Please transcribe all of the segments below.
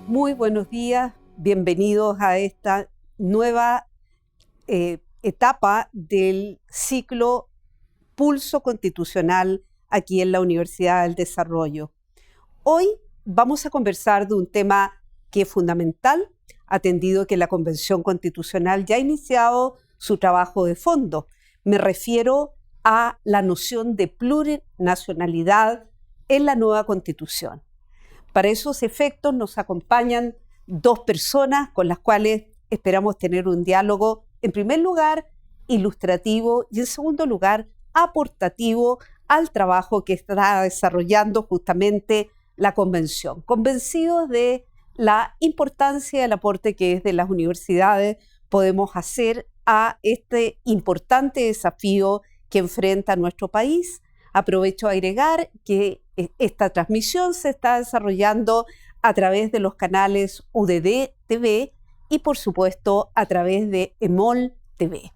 Muy buenos días, bienvenidos a esta nueva etapa del ciclo Pulso Constitucional aquí en la Universidad del Desarrollo. Hoy vamos a conversar de un tema que es fundamental, atendido que la Convención Constitucional ya ha iniciado su trabajo de fondo. Me refiero a la noción de plurinacionalidad en la nueva Constitución. Para esos efectos nos acompañan dos personas con las cuales esperamos tener un diálogo, en primer lugar, ilustrativo y en segundo lugar, aportativo al trabajo que está desarrollando justamente la Convención. Convencidos de la importancia del aporte que desde las universidades podemos hacer a este importante desafío que enfrenta nuestro país. Aprovecho a agregar que esta transmisión se está desarrollando a través de los canales UDD TV y por supuesto a través de EMOL TV.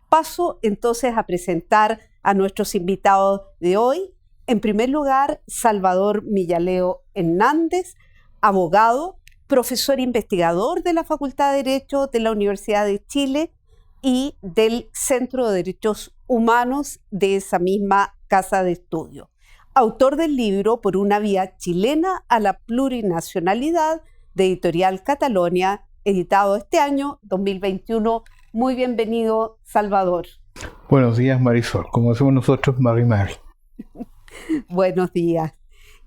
Paso entonces a presentar a nuestros invitados de hoy. En primer lugar, Salvador Millaleo Hernández, abogado, profesor investigador de la Facultad de Derecho de la Universidad de Chile y del Centro de Derechos Humanos de esa misma casa de estudio. Autor del libro Por una vía chilena a la plurinacionalidad, de Editorial Catalonia, editado este año 2021. Muy bienvenido, Salvador. Buenos días, Marisol. Como decimos nosotros, Mari. Buenos días.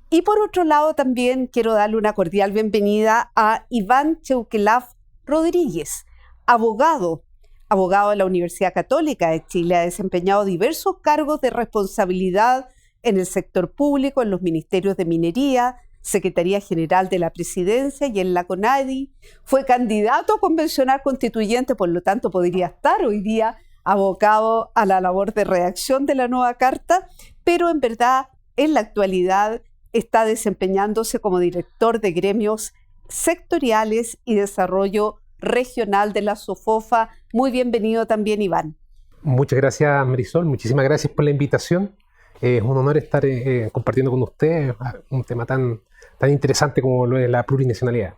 Y por otro lado también quiero darle una cordial bienvenida a Iván Cheuquelaf Rodríguez, abogado de la Universidad Católica de Chile. Ha desempeñado diversos cargos de responsabilidad en el sector público, en los ministerios de Minería, Secretaría General de la Presidencia y en la CONADI. Fue candidato a convencional constituyente, por lo tanto podría estar hoy día abocado a la labor de redacción de la nueva carta, pero en verdad en la actualidad está desempeñándose como director de gremios sectoriales y desarrollo regional de la SOFOFA. Muy bienvenido también, Iván. Muchas gracias, Marisol. Muchísimas gracias por la invitación. Es un honor estar compartiendo con usted un tema tan interesante como lo es la plurinacionalidad.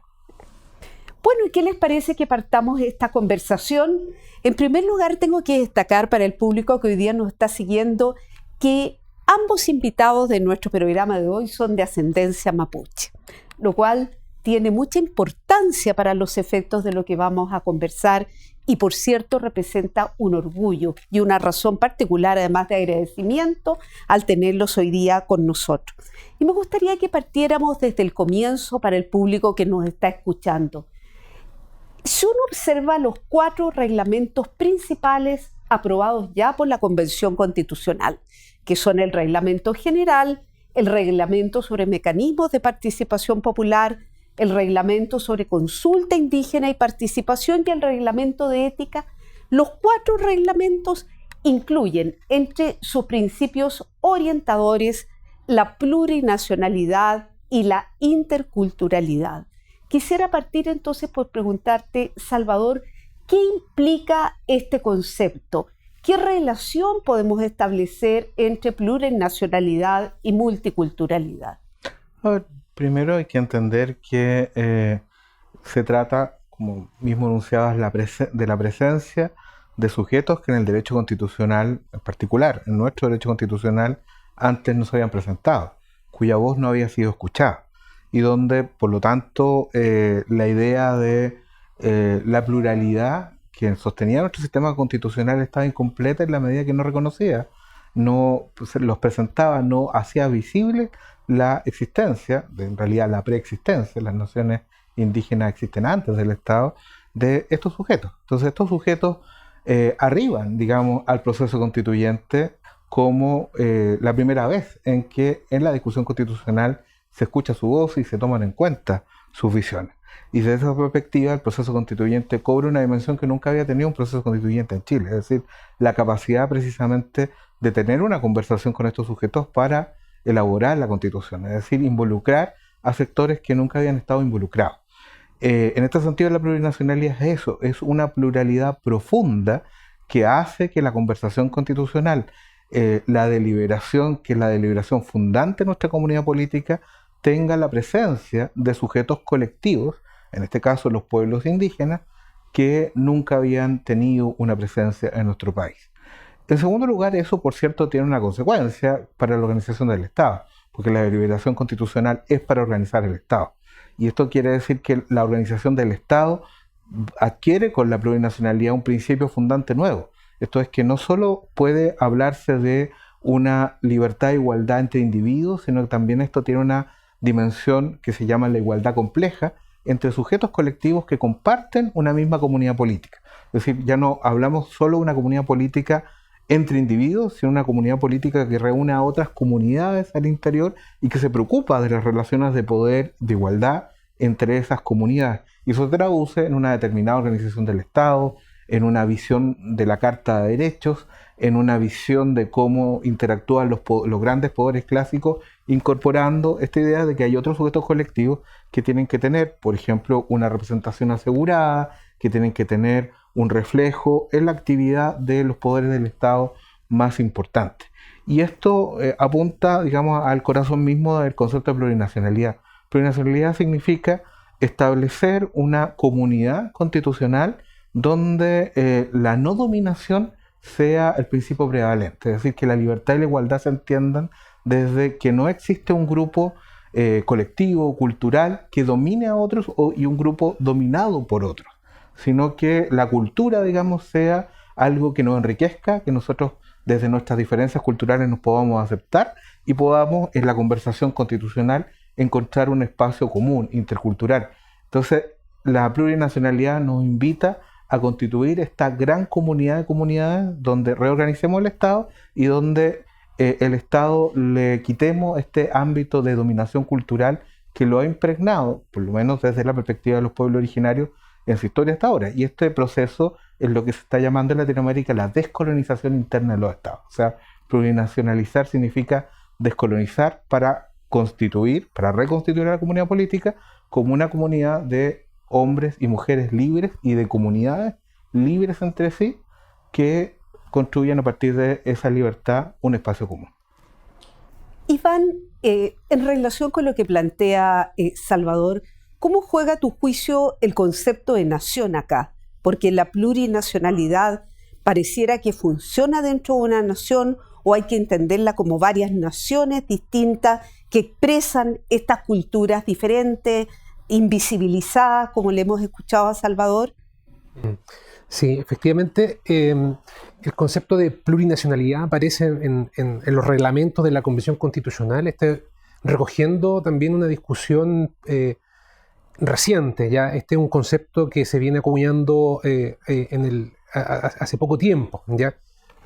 Bueno, ¿y qué les parece que partamos esta conversación? En primer lugar, tengo que destacar para el público que hoy día nos está siguiendo que ambos invitados de nuestro programa de hoy son de ascendencia mapuche, lo cual tiene mucha importancia para los efectos de lo que vamos a conversar y, por cierto, representa un orgullo y una razón particular, además de agradecimiento, al tenerlos hoy día con nosotros. Y me gustaría que partiéramos desde el comienzo para el público que nos está escuchando. Si uno observa los 4 reglamentos principales aprobados ya por la Convención Constitucional, que son el Reglamento General, el Reglamento sobre Mecanismos de Participación Popular, el Reglamento sobre Consulta Indígena y Participación y el Reglamento de Ética, los 4 reglamentos incluyen entre sus principios orientadores la plurinacionalidad y la interculturalidad. Quisiera partir entonces por preguntarte, Salvador, ¿qué implica este concepto? ¿Qué relación podemos establecer entre plurinacionalidad y multiculturalidad? Primero hay que entender que se trata, como mismo enunciabas, de la presencia de sujetos que en el derecho constitucional, en particular, en nuestro derecho constitucional, antes no se habían presentado, cuya voz no había sido escuchada, y donde, por lo tanto, la idea de la pluralidad que sostenía nuestro sistema constitucional estaba incompleta en la medida que no reconocía, no los presentaba, no hacía visible la existencia, en realidad la preexistencia, las naciones indígenas existen antes del Estado, de estos sujetos. Entonces estos sujetos arriban, digamos, al proceso constituyente como la primera vez en que en la discusión constitucional se escucha su voz y se toman en cuenta sus visiones. Y desde esa perspectiva el proceso constituyente cobra una dimensión que nunca había tenido un proceso constituyente en Chile, es decir, la capacidad precisamente de tener una conversación con estos sujetos para elaborar la Constitución, es decir, involucrar a sectores que nunca habían estado involucrados. En este sentido, la plurinacionalidad es eso, es una pluralidad profunda que hace que la conversación constitucional, la deliberación, que es la deliberación fundante de nuestra comunidad política, tenga la presencia de sujetos colectivos en este caso los pueblos indígenas, que nunca habían tenido una presencia en nuestro país. En segundo lugar, eso, por cierto, tiene una consecuencia para la organización del Estado, porque la deliberación constitucional es para organizar el Estado. Y esto quiere decir que la organización del Estado adquiere con la plurinacionalidad un principio fundante nuevo. Esto es que no solo puede hablarse de una libertad e igualdad entre individuos, sino que también esto tiene una dimensión que se llama la igualdad compleja entre sujetos colectivos que comparten una misma comunidad política. Es decir, ya no hablamos solo de una comunidad política entre individuos, sino una comunidad política que reúne a otras comunidades al interior y que se preocupa de las relaciones de poder, de igualdad entre esas comunidades. Y eso se traduce en una determinada organización del Estado, en una visión de la Carta de Derechos, en una visión de cómo interactúan los grandes poderes clásicos, incorporando esta idea de que hay otros sujetos colectivos que tienen que tener, por ejemplo, una representación asegurada, que tienen que tener un reflejo en la actividad de los poderes del Estado más importantes. Y esto apunta, digamos, al corazón mismo del concepto de plurinacionalidad. Plurinacionalidad significa establecer una comunidad constitucional donde la no dominación sea el principio prevalente, es decir, que la libertad y la igualdad se entiendan desde que no existe un grupo colectivo, cultural, que domine a otros y un grupo dominado por otros, sino que la cultura, digamos, sea algo que nos enriquezca, que nosotros desde nuestras diferencias culturales nos podamos aceptar y podamos en la conversación constitucional encontrar un espacio común, intercultural. Entonces, la plurinacionalidad nos invita a constituir esta gran comunidad de comunidades donde reorganicemos el Estado y donde el Estado le quitemos este ámbito de dominación cultural que lo ha impregnado, por lo menos desde la perspectiva de los pueblos originarios, en su historia hasta ahora. Y este proceso es lo que se está llamando en Latinoamérica la descolonización interna de los Estados. O sea, plurinacionalizar significa descolonizar para constituir, para reconstituir a la comunidad política como una comunidad de hombres y mujeres libres y de comunidades libres entre sí que construyan a partir de esa libertad un espacio común. Iván, en relación con lo que plantea Salvador, ¿cómo juega a tu juicio el concepto de nación acá? Porque la plurinacionalidad pareciera que funciona dentro de una nación o hay que entenderla como varias naciones distintas que expresan estas culturas diferentes, invisibilizadas, como le hemos escuchado a Salvador. Sí, efectivamente, el concepto de plurinacionalidad aparece en los reglamentos de la Convención Constitucional, recogiendo también una discusión reciente. Ya este es un concepto que se viene acuñando hace poco tiempo. Ya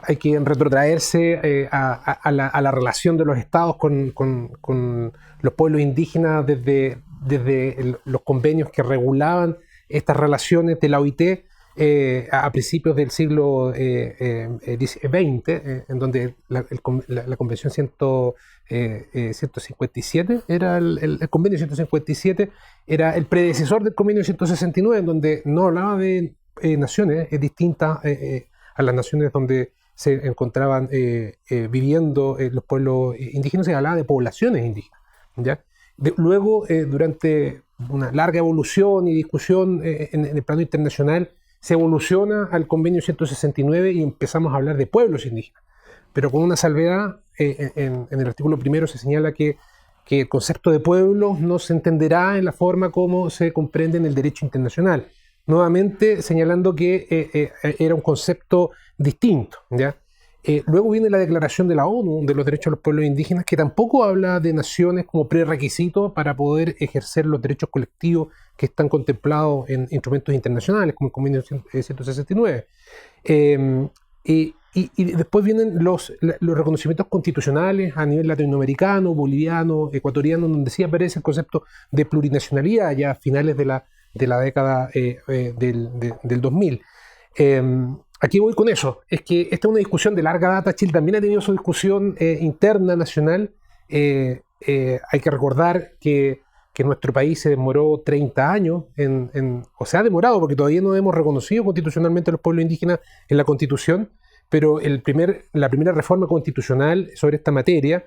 hay que retrotraerse a la relación de los estados con los pueblos indígenas desde los convenios que regulaban estas relaciones de la OIT a principios del siglo XX, en donde la Convención 157 era el convenio 157 era el predecesor del convenio 169, en donde no hablaba de naciones distintas a las naciones donde se encontraban viviendo los pueblos indígenas, se hablaba de poblaciones indígenas, ¿ya? Luego, durante una larga evolución y discusión en el plano internacional, se evoluciona al convenio 169 y empezamos a hablar de pueblos indígenas. Pero con una salvedad, en el artículo primero se señala que el concepto de pueblos no se entenderá en la forma como se comprende en el derecho internacional. Nuevamente señalando que era un concepto distinto, ¿ya? Luego viene la Declaración de la ONU de los Derechos de los Pueblos Indígenas, que tampoco habla de naciones como prerequisito para poder ejercer los derechos colectivos que están contemplados en instrumentos internacionales, como el Convenio 169. Y después vienen los reconocimientos constitucionales a nivel latinoamericano, boliviano, ecuatoriano, donde sí aparece el concepto de plurinacionalidad ya a finales de la década del 2000. Aquí voy con eso, es que esta es una discusión de larga data. Chile también ha tenido su discusión interna nacional. Hay que recordar que nuestro país se demoró 30 años, o se ha demorado porque todavía no hemos reconocido constitucionalmente a los pueblos indígenas en la Constitución, pero la primera reforma constitucional sobre esta materia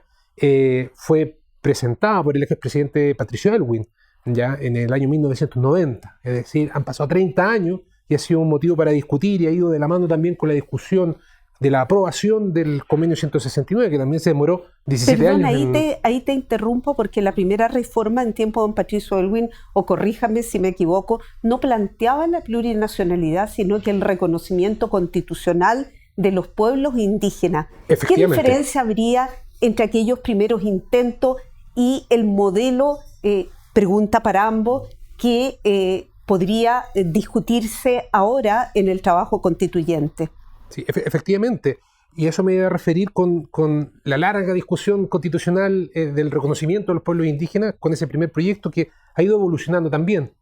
fue presentada por el expresidente Patricio Aylwin, ya en el año 1990. Es decir, han pasado 30 años y ha sido un motivo para discutir y ha ido de la mano también con la discusión de la aprobación del convenio 169, que también se demoró 17 Perdón, años. ahí te interrumpo porque la primera reforma en tiempo de don Patricio Aylwin, o corríjame si me equivoco, no planteaba la plurinacionalidad, sino que el reconocimiento constitucional de los pueblos indígenas. ¿Qué diferencia habría entre aquellos primeros intentos y el modelo, pregunta para ambos, que podría discutirse ahora en el trabajo constituyente? Sí, efectivamente. Y eso me iba a referir con la larga discusión constitucional del reconocimiento de los pueblos indígenas, con ese primer proyecto que ha ido evolucionando también.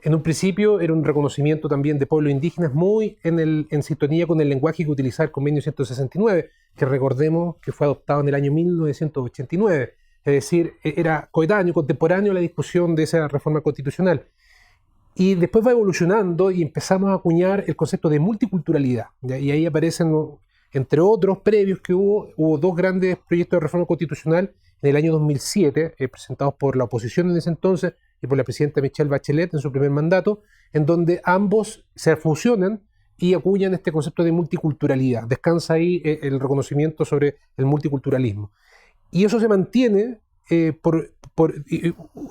En un principio era un reconocimiento también de pueblos indígenas muy en sintonía con el lenguaje que utilizaba el convenio 169, que recordemos que fue adoptado en el año 1989. Es decir, era coetáneo, contemporáneo a la discusión de esa reforma constitucional. Y después va evolucionando y empezamos a acuñar el concepto de multiculturalidad, ¿ya? Y ahí aparecen, entre otros previos que hubo dos grandes proyectos de reforma constitucional en el año 2007, presentados por la oposición en ese entonces y por la presidenta Michelle Bachelet en su primer mandato, en donde ambos se fusionan y acuñan este concepto de multiculturalidad. Descansa ahí el reconocimiento sobre el multiculturalismo. Y eso se mantiene.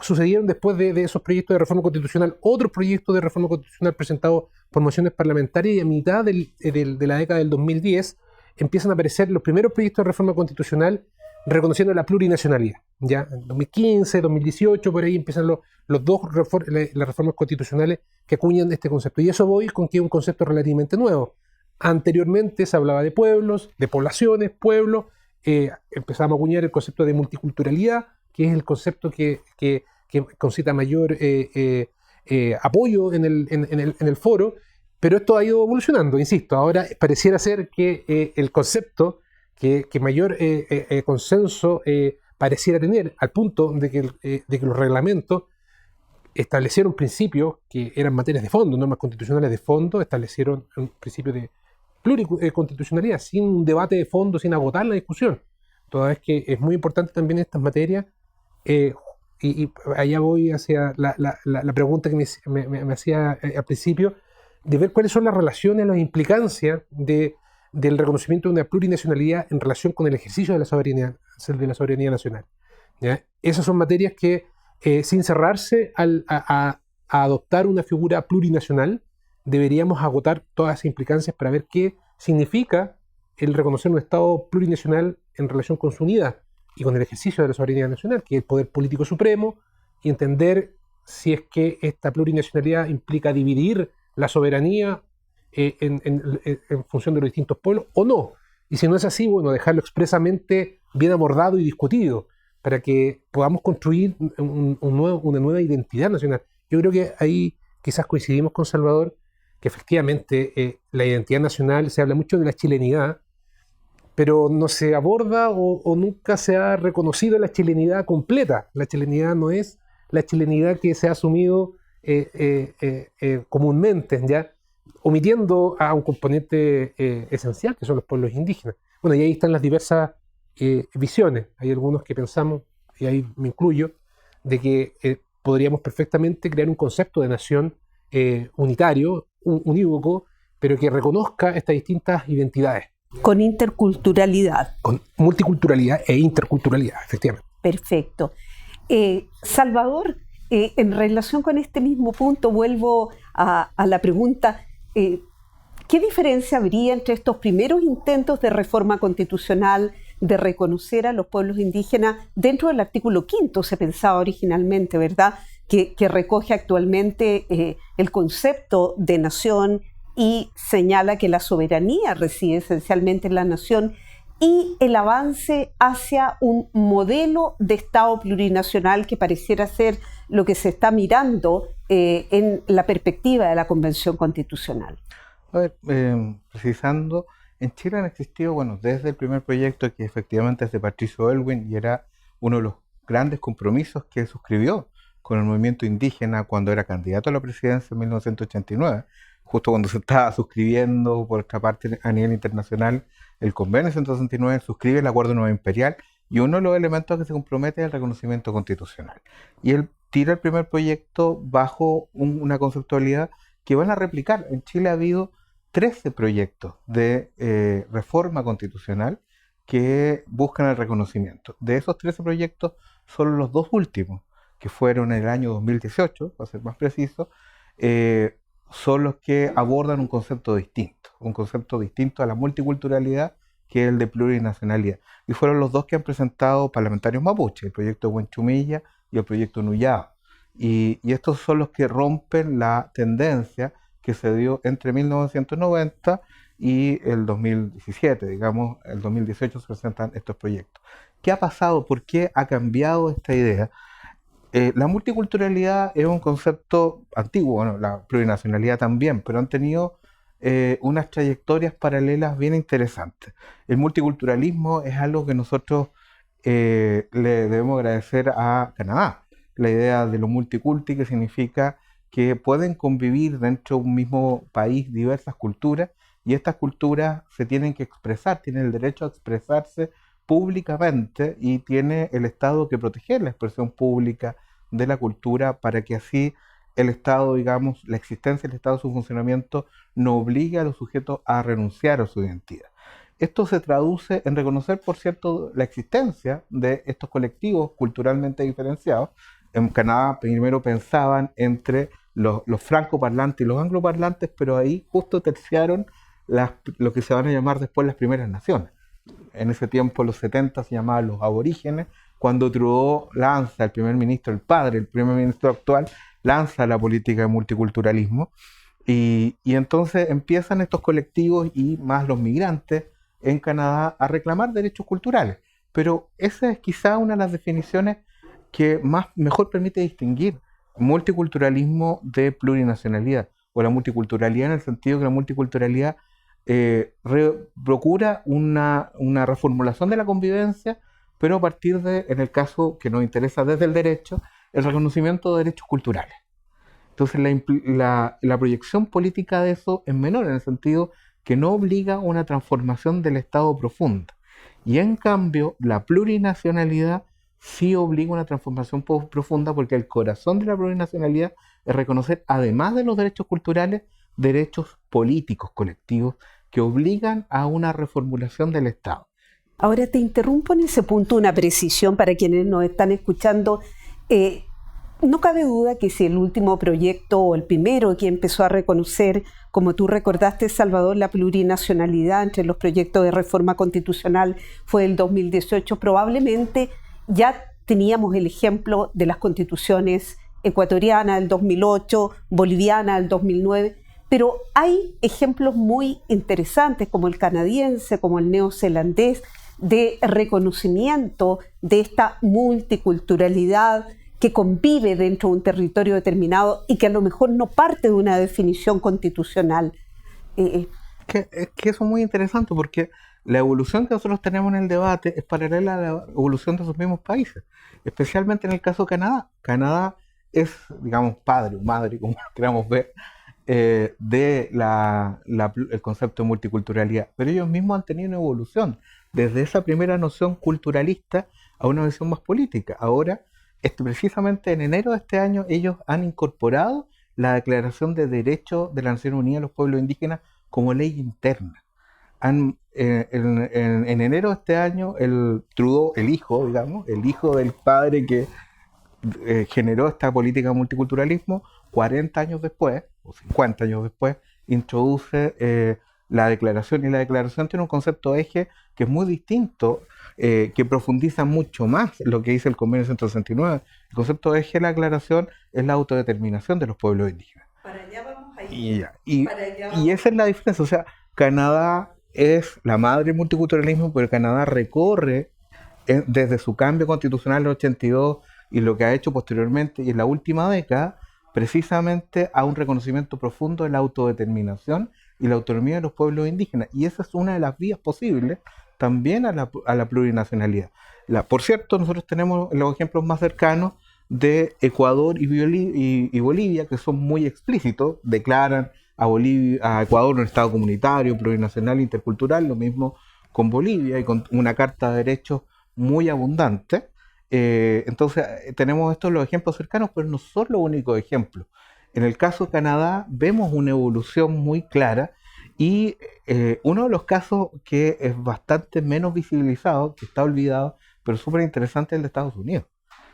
Sucedieron después de esos proyectos de reforma constitucional otros proyectos de reforma constitucional presentados por mociones parlamentarias, y a mitad de la década del 2010 empiezan a aparecer los primeros proyectos de reforma constitucional reconociendo la plurinacionalidad. Ya en 2015, 2018, por ahí empiezan las reformas constitucionales que acuñan este concepto. Y eso voy con que es un concepto relativamente nuevo. Anteriormente se hablaba de pueblos, de poblaciones, pueblos. Empezamos a acuñar el concepto de multiculturalidad, que es el concepto que concita mayor apoyo en el foro, pero esto ha ido evolucionando, insisto. Ahora pareciera ser que el concepto que mayor consenso pareciera tener, al punto de que los reglamentos establecieron principios que eran materias de fondo, normas constitucionales de fondo, establecieron un principio de pluriconstitucionalidad, sin un debate de fondo, sin agotar la discusión. Toda vez que es muy importante también estas materias, y allá voy hacia la pregunta que me hacía al principio, de ver cuáles son las relaciones, las implicancias del reconocimiento de una plurinacionalidad en relación con el ejercicio de la soberanía nacional. ¿Ya? Esas son materias que, sin cerrarse a adoptar una figura plurinacional, deberíamos agotar todas esas implicancias para ver qué significa el reconocer un Estado plurinacional en relación con su unidad y con el ejercicio de la soberanía nacional, que es el poder político supremo, y entender si es que esta plurinacionalidad implica dividir la soberanía en función de los distintos pueblos o no. Y si no es así, bueno, dejarlo expresamente bien abordado y discutido para que podamos construir una nueva identidad nacional. Yo creo que ahí quizás coincidimos con Salvador, que efectivamente la identidad nacional, se habla mucho de la chilenidad, pero no se aborda o nunca se ha reconocido la chilenidad completa. La chilenidad no es la chilenidad que se ha asumido comúnmente, ¿ya? Omitiendo a un componente esencial, que son los pueblos indígenas. Bueno, y ahí están las diversas visiones. Hay algunos que pensamos, y ahí me incluyo, de que podríamos perfectamente crear un concepto de nación unitario, unívoco, pero que reconozca estas distintas identidades. Con interculturalidad. Con multiculturalidad e interculturalidad, efectivamente. Perfecto. Salvador, en relación con este mismo punto, vuelvo a la pregunta, ¿qué diferencia habría entre estos primeros intentos de reforma constitucional, de reconocer a los pueblos indígenas dentro del artículo 5? Se pensaba originalmente, ¿verdad?, que recoge actualmente el concepto de nación y señala que la soberanía reside esencialmente en la nación, y el avance hacia un modelo de Estado plurinacional que pareciera ser lo que se está mirando en la perspectiva de la Convención Constitucional. A ver, precisando, en Chile han existido, bueno, desde el primer proyecto, que efectivamente es de Patricio Aylwin, y era uno de los grandes compromisos que suscribió con el movimiento indígena cuando era candidato a la presidencia en 1989, justo cuando se estaba suscribiendo, por otra parte, a nivel internacional, el convenio 169, suscribe el Acuerdo Nueva Imperial, y uno de los elementos que se compromete es el reconocimiento constitucional. Y el tira el primer proyecto bajo una conceptualidad que van a replicar. En Chile ha habido 13 proyectos de reforma constitucional que buscan el reconocimiento. De esos 13 proyectos, solo los dos últimos, que fueron en el año 2018, para ser más preciso, son los que abordan un concepto distinto a la multiculturalidad, que es el de plurinacionalidad. Y fueron los dos que han presentado parlamentarios mapuche, el proyecto Huenchumilla y el proyecto Nullao. Y estos son los que rompen la tendencia que se dio entre 1990 y el 2017, digamos, el 2018 se presentan estos proyectos. ¿Qué ha pasado? ¿Por qué ha cambiado esta idea? La multiculturalidad es un concepto antiguo, bueno, la plurinacionalidad también, pero han tenido unas trayectorias paralelas bien interesantes. El multiculturalismo es algo que nosotros le debemos agradecer a Canadá. La idea de lo multiculti, que significa que pueden convivir dentro de un mismo país diversas culturas, y estas culturas se tienen que expresar, tienen el derecho a expresarse públicamente, y tiene el Estado que proteger la expresión pública de la cultura para que así el Estado, digamos, la existencia del Estado, su funcionamiento, no obligue a los sujetos a renunciar a su identidad. Esto se traduce en reconocer, por cierto, la existencia de estos colectivos culturalmente diferenciados. En Canadá primero pensaban entre los francoparlantes y los angloparlantes, pero ahí justo terciaron lo que se van a llamar después las primeras naciones. En ese tiempo, en los 70, se llamaban los aborígenes. Cuando Trudeau lanza, el primer ministro, el primer ministro actual, lanza la política de multiculturalismo, y entonces empiezan estos colectivos y más los migrantes en Canadá a reclamar derechos culturales. Pero esa es quizá una de las definiciones que mejor permite distinguir multiculturalismo de plurinacionalidad, o la multiculturalidad en el sentido que la multiculturalidad procura una reformulación de la convivencia, pero a partir de, en el caso que nos interesa desde el derecho, el reconocimiento de derechos culturales. Entonces la proyección política de eso es menor, en el sentido que no obliga a una transformación del Estado profunda. Y en cambio, la plurinacionalidad sí obliga a una transformación profunda, porque el corazón de la plurinacionalidad es reconocer, además de los derechos culturales, derechos políticos colectivos que obligan a una reformulación del Estado. Ahora te interrumpo en ese punto, una precisión para quienes nos están escuchando. No cabe duda que si el último proyecto, o el primero que empezó a reconocer, como tú recordaste, Salvador, la plurinacionalidad entre los proyectos de reforma constitucional fue el 2018, probablemente ya teníamos el ejemplo de las constituciones ecuatoriana del 2008, boliviana del 2009, pero hay ejemplos muy interesantes como el canadiense, como el neozelandés, de reconocimiento de esta multiculturalidad que convive dentro de un territorio determinado y que a lo mejor no parte de una definición constitucional. Es que eso es muy interesante, porque la evolución que nosotros tenemos en el debate es paralela a la evolución de esos mismos países, especialmente en el caso de Canadá. Canadá es, digamos, padre o madre, como queramos ver, de el concepto de multiculturalidad, pero ellos mismos han tenido una evolución desde esa primera noción culturalista a una visión más política. Ahora, precisamente en enero de este año, ellos han incorporado la Declaración de Derechos de la Nación Unida a los Pueblos Indígenas como ley interna. En enero de este año, el Trudeau, el hijo del padre que generó esta política de multiculturalismo, 40 años después, o 50 años después, introduce la declaración, y la declaración tiene un concepto eje que es muy distinto, que profundiza mucho más lo que dice el Convenio 169. El concepto eje de la declaración es la autodeterminación de los pueblos indígenas. Para allá vamos a ir. Y esa es la diferencia. O sea, Canadá es la madre del multiculturalismo, pero Canadá recorre desde su cambio constitucional en el 82 y lo que ha hecho posteriormente y en la última década, precisamente a un reconocimiento profundo de la autodeterminación y la autonomía de los pueblos indígenas. Y esa es una de las vías posibles también a la plurinacionalidad. Por cierto, nosotros tenemos los ejemplos más cercanos de Ecuador y Bolivia, que son muy explícitos, declaran a Ecuador un Estado comunitario, plurinacional, intercultural, lo mismo con Bolivia, y con una carta de derechos muy abundante. Entonces, tenemos estos los ejemplos cercanos, pero no son los únicos ejemplos. En el caso de Canadá vemos una evolución muy clara y uno de los casos que es bastante menos visibilizado, que está olvidado, pero súper interesante, es el de Estados Unidos.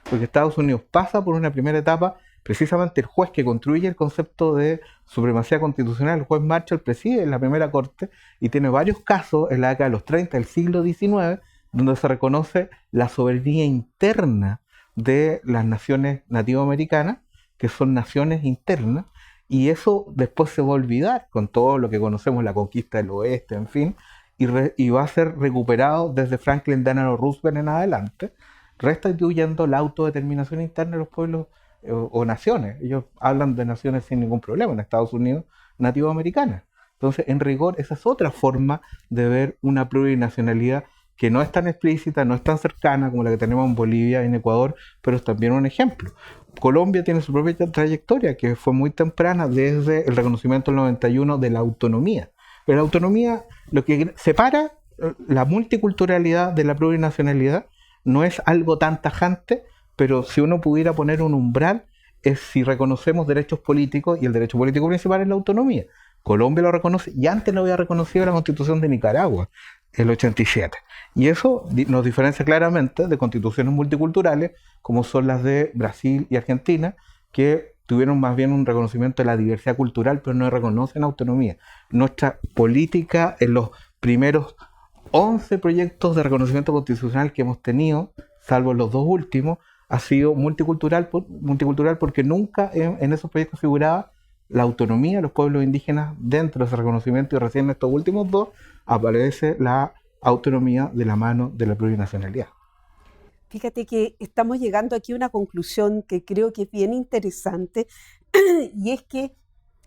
Porque Estados Unidos pasa por una primera etapa, precisamente el juez que construye el concepto de supremacía constitucional, el juez Marshall, preside la primera corte y tiene varios casos en la década de los 30 del siglo XIX, donde se reconoce la soberanía interna de las naciones nativoamericanas, que son naciones internas, y eso después se va a olvidar con todo lo que conocemos, la conquista del oeste, en fin, y va a ser recuperado desde Franklin Delano Roosevelt en adelante, restituyendo la autodeterminación interna de los pueblos o naciones. Ellos hablan de naciones sin ningún problema, en Estados Unidos, nativoamericanas. Entonces, en rigor, esa es otra forma de ver una plurinacionalidad que no es tan explícita, no es tan cercana como la que tenemos en Bolivia y en Ecuador, pero es también un ejemplo. Colombia tiene su propia trayectoria, que fue muy temprana, desde el reconocimiento del 91 de la autonomía. Pero la autonomía, lo que separa la multiculturalidad de la plurinacionalidad, no es algo tan tajante, pero si uno pudiera poner un umbral, es si reconocemos derechos políticos, y el derecho político principal es la autonomía. Colombia lo reconoce, y antes lo había reconocido la Constitución de Nicaragua, el 87. Y eso nos diferencia claramente de constituciones multiculturales, como son las de Brasil y Argentina, que tuvieron más bien un reconocimiento de la diversidad cultural, pero no reconocen autonomía. Nuestra política en los primeros 11 proyectos de reconocimiento constitucional que hemos tenido, salvo los dos últimos, ha sido multicultural porque nunca en esos proyectos figuraba la autonomía de los pueblos indígenas dentro de ese reconocimiento, y recién en estos últimos dos aparece la autonomía de la mano de la plurinacionalidad. Fíjate que estamos llegando aquí a una conclusión que creo que es bien interesante, y es que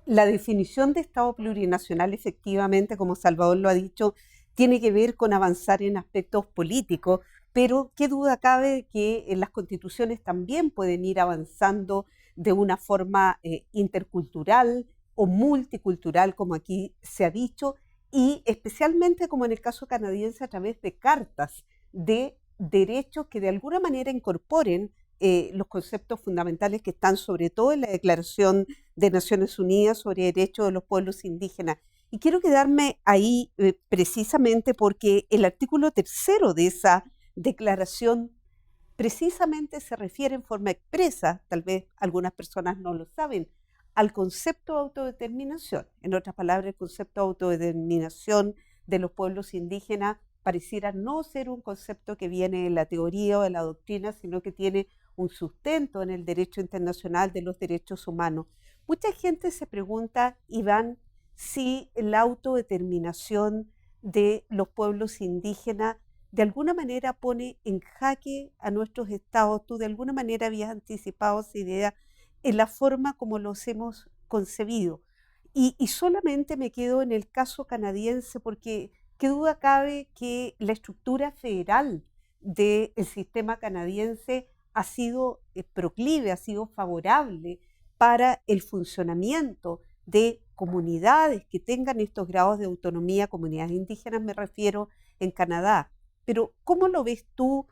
la definición de Estado plurinacional, efectivamente, como Salvador lo ha dicho, tiene que ver con avanzar en aspectos políticos, pero qué duda cabe que las constituciones también pueden ir avanzando de una forma intercultural o multicultural, como aquí se ha dicho, y especialmente, como en el caso canadiense, a través de cartas de derechos que de alguna manera incorporen los conceptos fundamentales que están sobre todo en la Declaración de Naciones Unidas sobre Derechos de los Pueblos Indígenas. Y quiero quedarme ahí precisamente porque el artículo 3 de esa declaración precisamente se refiere en forma expresa, tal vez algunas personas no lo saben, al concepto de autodeterminación. En otras palabras, el concepto de autodeterminación de los pueblos indígenas pareciera no ser un concepto que viene de la teoría o de la doctrina, sino que tiene un sustento en el derecho internacional de los derechos humanos. Mucha gente se pregunta, Iván, si la autodeterminación de los pueblos indígenas de alguna manera pone en jaque a nuestros estados. Tú de alguna manera habías anticipado esa idea en la forma como los hemos concebido. Y solamente me quedo en el caso canadiense porque qué duda cabe que la estructura federal del sistema canadiense ha sido proclive, ha sido favorable para el funcionamiento de comunidades que tengan estos grados de autonomía, comunidades indígenas me refiero, en Canadá. Pero ¿cómo lo ves tú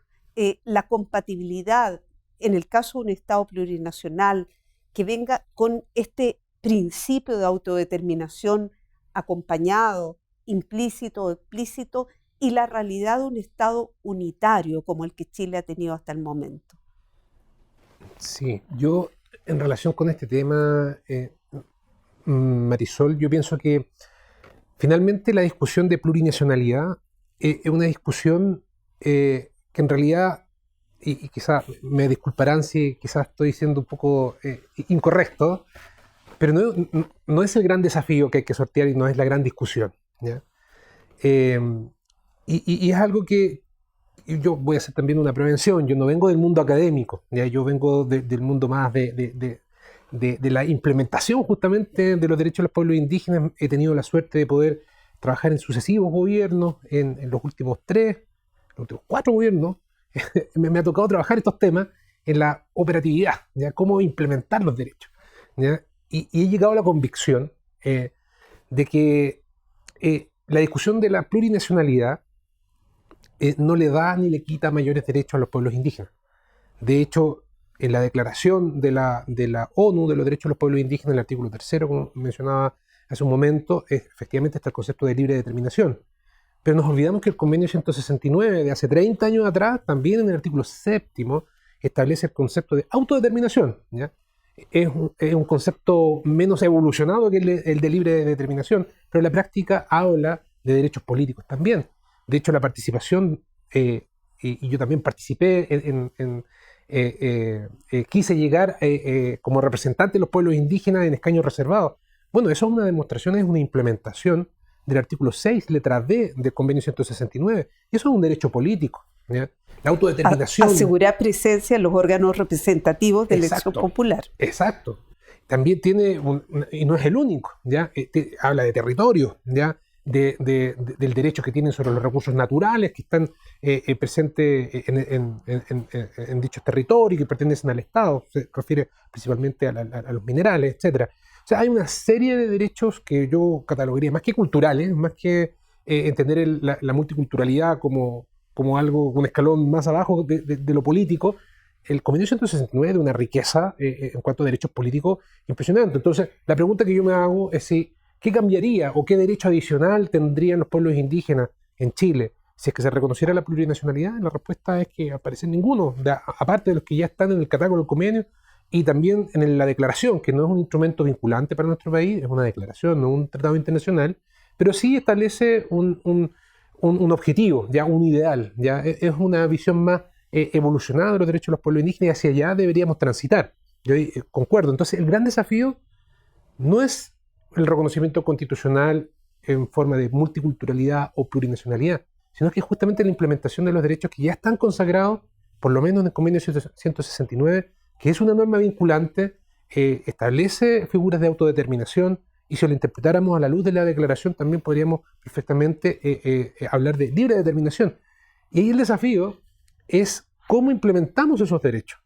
la compatibilidad en el caso de un Estado plurinacional que venga con este principio de autodeterminación acompañado, implícito o explícito, y la realidad de un Estado unitario como el que Chile ha tenido hasta el momento? Sí, yo en relación con este tema, Marisol, yo pienso que finalmente la discusión de plurinacionalidad es una discusión que en realidad, y quizás me disculparán si quizás estoy siendo un poco incorrecto, pero no es el gran desafío que hay que sortear y no es la gran discusión, ¿ya? Y es algo que yo voy a hacer también una prevención. Yo no vengo del mundo académico, ¿ya? Yo vengo del mundo más de la implementación justamente de los derechos de los pueblos indígenas. He tenido la suerte de poder trabajar en sucesivos gobiernos, en los últimos 4 gobiernos. me ha tocado trabajar estos temas en la operatividad, ¿ya? Cómo implementar los derechos, ¿ya? Y he llegado a la convicción de que la discusión de la plurinacionalidad no le da ni le quita mayores derechos a los pueblos indígenas. De hecho, en la declaración de la ONU de los derechos de los pueblos indígenas, el artículo 3, como mencionaba hace un momento, efectivamente está el concepto de libre determinación. Pero nos olvidamos que el convenio 169 de hace 30 años atrás, también en el artículo 7, establece el concepto de autodeterminación, ¿ya? Es un concepto menos evolucionado que el de libre determinación, pero en la práctica habla de derechos políticos también. De hecho, la participación, y yo también participé quise llegar como representante de los pueblos indígenas en escaños reservados. Bueno, eso es una demostración, es una implementación del artículo 6, letra D del convenio 169. Y eso es un derecho político, ¿ya? La autodeterminación. Asegurar presencia en los órganos representativos de elección popular. Exacto. También tiene, y no es el único, ¿ya? Habla de territorio, ¿ya? Del derecho que tienen sobre los recursos naturales que están presentes en dichos territorios y que pertenecen al Estado. Se refiere principalmente a los minerales, etc. O sea, hay una serie de derechos que yo catalogaría más que culturales, más que entender la multiculturalidad como algo, un escalón más abajo de lo político. El convenio 169 es de una riqueza en cuanto a derechos políticos impresionante. Entonces, la pregunta que yo me hago es ¿qué cambiaría o qué derecho adicional tendrían los pueblos indígenas en Chile si es que se reconociera la plurinacionalidad? La respuesta es que aparece ninguno, aparte de los que ya están en el catálogo del convenio y también en la declaración, que no es un instrumento vinculante para nuestro país, es una declaración, no un tratado internacional, pero sí establece un objetivo, ya un ideal, ya es una visión más evolucionada de los derechos de los pueblos indígenas y hacia allá deberíamos transitar. Yo concuerdo. Entonces, el gran desafío no es el reconocimiento constitucional en forma de multiculturalidad o plurinacionalidad, sino que es justamente la implementación de los derechos que ya están consagrados, por lo menos en el convenio 169, que es una norma vinculante, establece figuras de autodeterminación, y si lo interpretáramos a la luz de la declaración, también podríamos perfectamente hablar de libre determinación. Y ahí el desafío es cómo implementamos esos derechos.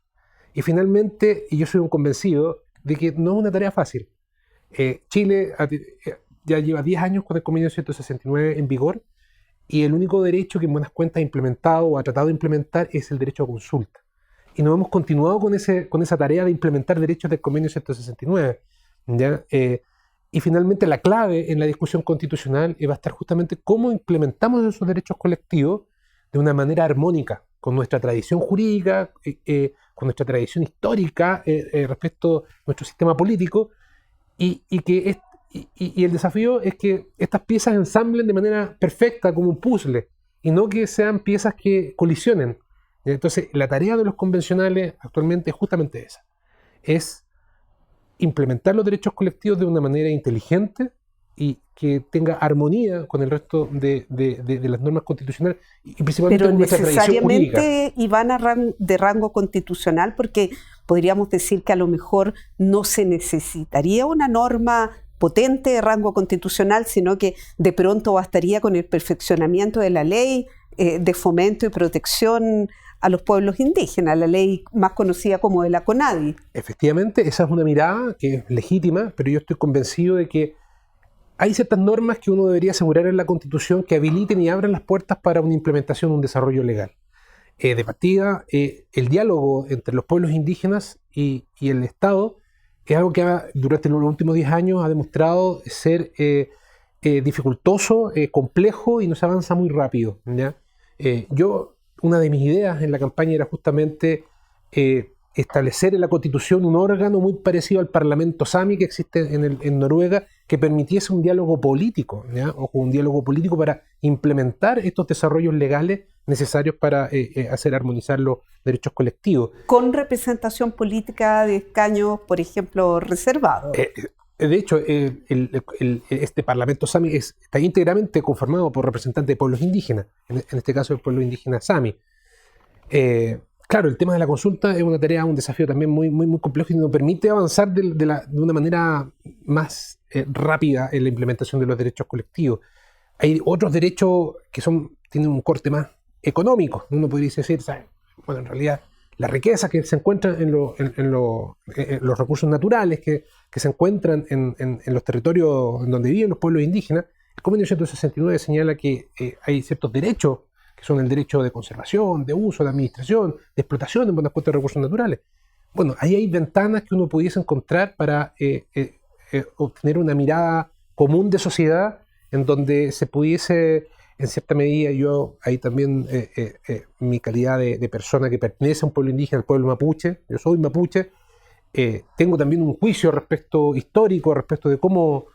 Y finalmente, y yo soy un convencido de que no es una tarea fácil. Chile ya lleva 10 años con el convenio 169 en vigor, y el único derecho que en buenas cuentas ha implementado o ha tratado de implementar es el derecho a consulta. Y no hemos continuado con esa tarea de implementar derechos del convenio 169. ¿Ya? Y finalmente la clave en la discusión constitucional va a estar justamente cómo implementamos esos derechos colectivos de una manera armónica con nuestra tradición jurídica, con nuestra tradición histórica respecto a nuestro sistema político, y el desafío es que estas piezas ensamblen de manera perfecta como un puzzle y no que sean piezas que colisionen. Entonces, la tarea de los convencionales actualmente es justamente esa. Es implementar los derechos colectivos de una manera inteligente y que tenga armonía con el resto de las normas constitucionales y principalmente con nuestra tradición jurídica. Pero necesariamente iban de rango constitucional, porque podríamos decir que a lo mejor no se necesitaría una norma potente de rango constitucional, sino que de pronto bastaría con el perfeccionamiento de la ley de fomento y protección a los pueblos indígenas, la ley más conocida como de la CONADI. Efectivamente, esa es una mirada que es legítima, pero yo estoy convencido de que hay ciertas normas que uno debería asegurar en la Constitución que habiliten y abran las puertas para una implementación, un desarrollo legal. De partida, el diálogo entre los pueblos indígenas y el Estado es algo que durante los últimos 10 años ha demostrado ser dificultoso, complejo y no se avanza muy rápido, ¿ya? Una de mis ideas en la campaña era justamente establecer en la Constitución un órgano muy parecido al Parlamento Sami que existe en Noruega, que permitiese un diálogo político, ¿ya? O un diálogo político para implementar estos desarrollos legales necesarios para hacer armonizar los derechos colectivos. Con representación política de escaños, por ejemplo, reservados. De hecho, este Parlamento Sami está íntegramente conformado por representantes de pueblos indígenas, en este caso el pueblo indígena Sami. Claro, el tema de la consulta es una tarea, un desafío también muy, muy, muy complejo y nos permite avanzar de una manera más rápida en la implementación de los derechos colectivos. Hay otros derechos que tienen un corte más económico. Uno podría decir, ¿sabes? Bueno, en realidad la riqueza que se encuentra en los recursos naturales que se encuentran en los territorios en donde viven los pueblos indígenas, el convenio 169 señala que hay ciertos derechos que son el derecho de conservación, de uso, de administración, de explotación en buenas cuentas de recursos naturales. Bueno, ahí hay ventanas que uno pudiese encontrar para obtener una mirada común de sociedad en donde se pudiese, en cierta medida, yo ahí también, mi calidad de persona que pertenece a un pueblo indígena, al pueblo mapuche, yo soy mapuche, tengo también un juicio histórico respecto de cómo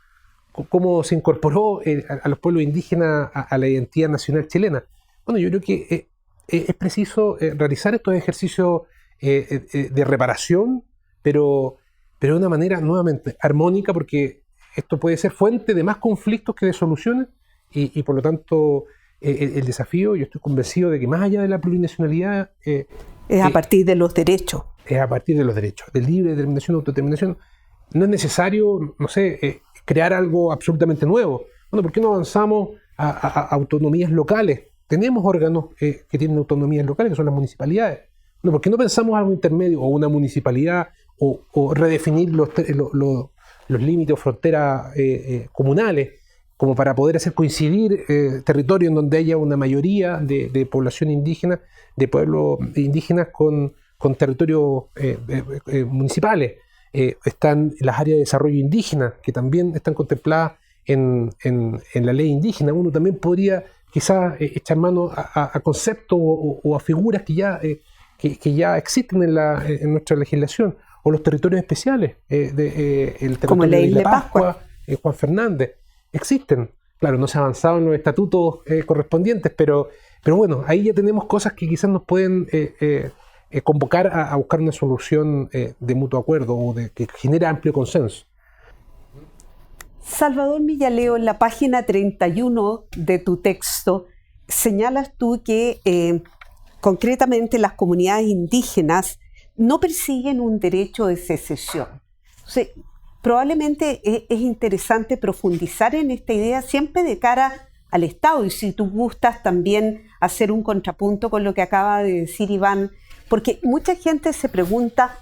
se incorporó a los pueblos indígenas a la identidad nacional chilena. Bueno, yo creo que es preciso realizar estos ejercicios de reparación, pero de una manera nuevamente armónica, porque esto puede ser fuente de más conflictos que de soluciones, y por lo tanto el desafío, yo estoy convencido de que más allá de la plurinacionalidad es a partir de los derechos. Es a partir de los derechos, de libre determinación, autodeterminación. No es necesario, no sé, crear algo absolutamente nuevo. Bueno, ¿por qué no avanzamos a autonomías locales? Tenemos órganos que tienen autonomías locales, que son las municipalidades. Bueno, ¿por qué no pensamos algo intermedio, o una municipalidad, o redefinir los límites o fronteras comunales, como para poder hacer coincidir territorios en donde haya una mayoría de población indígena, de pueblos indígenas con territorios municipales? Están las áreas de desarrollo indígena, que también están contempladas en la ley indígena. Uno también podría quizás echar mano a conceptos o a figuras que ya existen en nuestra legislación, o los territorios especiales, el territorio como la de Isla Isla Pascua, Pascua. Juan Fernández, existen. Claro, no se ha avanzado en los estatutos correspondientes, pero bueno, ahí ya tenemos cosas que quizás nos pueden convocar a buscar una solución de mutuo acuerdo, o que genera amplio consenso. Salvador Millaleo, en la página 31 de tu texto, señalas tú que concretamente las comunidades indígenas no persiguen un derecho de secesión. Entonces, probablemente es interesante profundizar en esta idea siempre de cara al Estado, y si tú gustas también hacer un contrapunto con lo que acaba de decir Iván, porque mucha gente se pregunta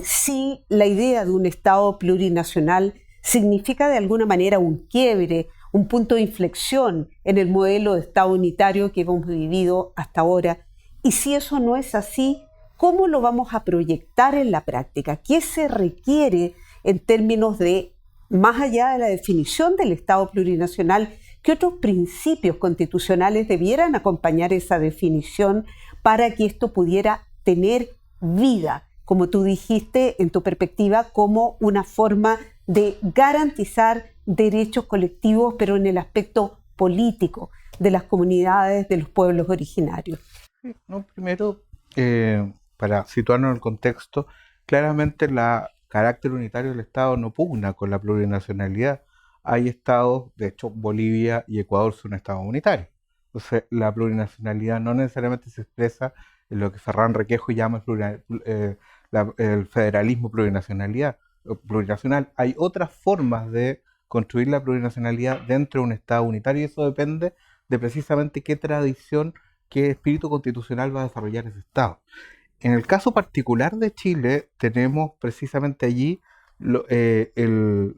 si la idea de un Estado plurinacional significa de alguna manera un quiebre, un punto de inflexión en el modelo de Estado unitario que hemos vivido hasta ahora. Y si eso no es así, ¿cómo lo vamos a proyectar en la práctica? ¿Qué se requiere en términos de, más allá de la definición del Estado plurinacional, qué otros principios constitucionales debieran acompañar esa definición para que esto pudiera tener vida, como tú dijiste en tu perspectiva, como una forma de garantizar derechos colectivos, pero en el aspecto político de las comunidades, de los pueblos originarios? No, primero, para situarnos en el contexto, claramente el carácter unitario del Estado no pugna con la plurinacionalidad. Hay estados, de hecho Bolivia y Ecuador son estados unitarios. Entonces la plurinacionalidad no necesariamente se expresa en lo que Ferran Requejo llama el federalismo plurinacional. Hay otras formas de construir la plurinacionalidad dentro de un Estado unitario, y eso depende de precisamente qué tradición, qué espíritu constitucional va a desarrollar ese Estado. En el caso particular de Chile, tenemos precisamente allí el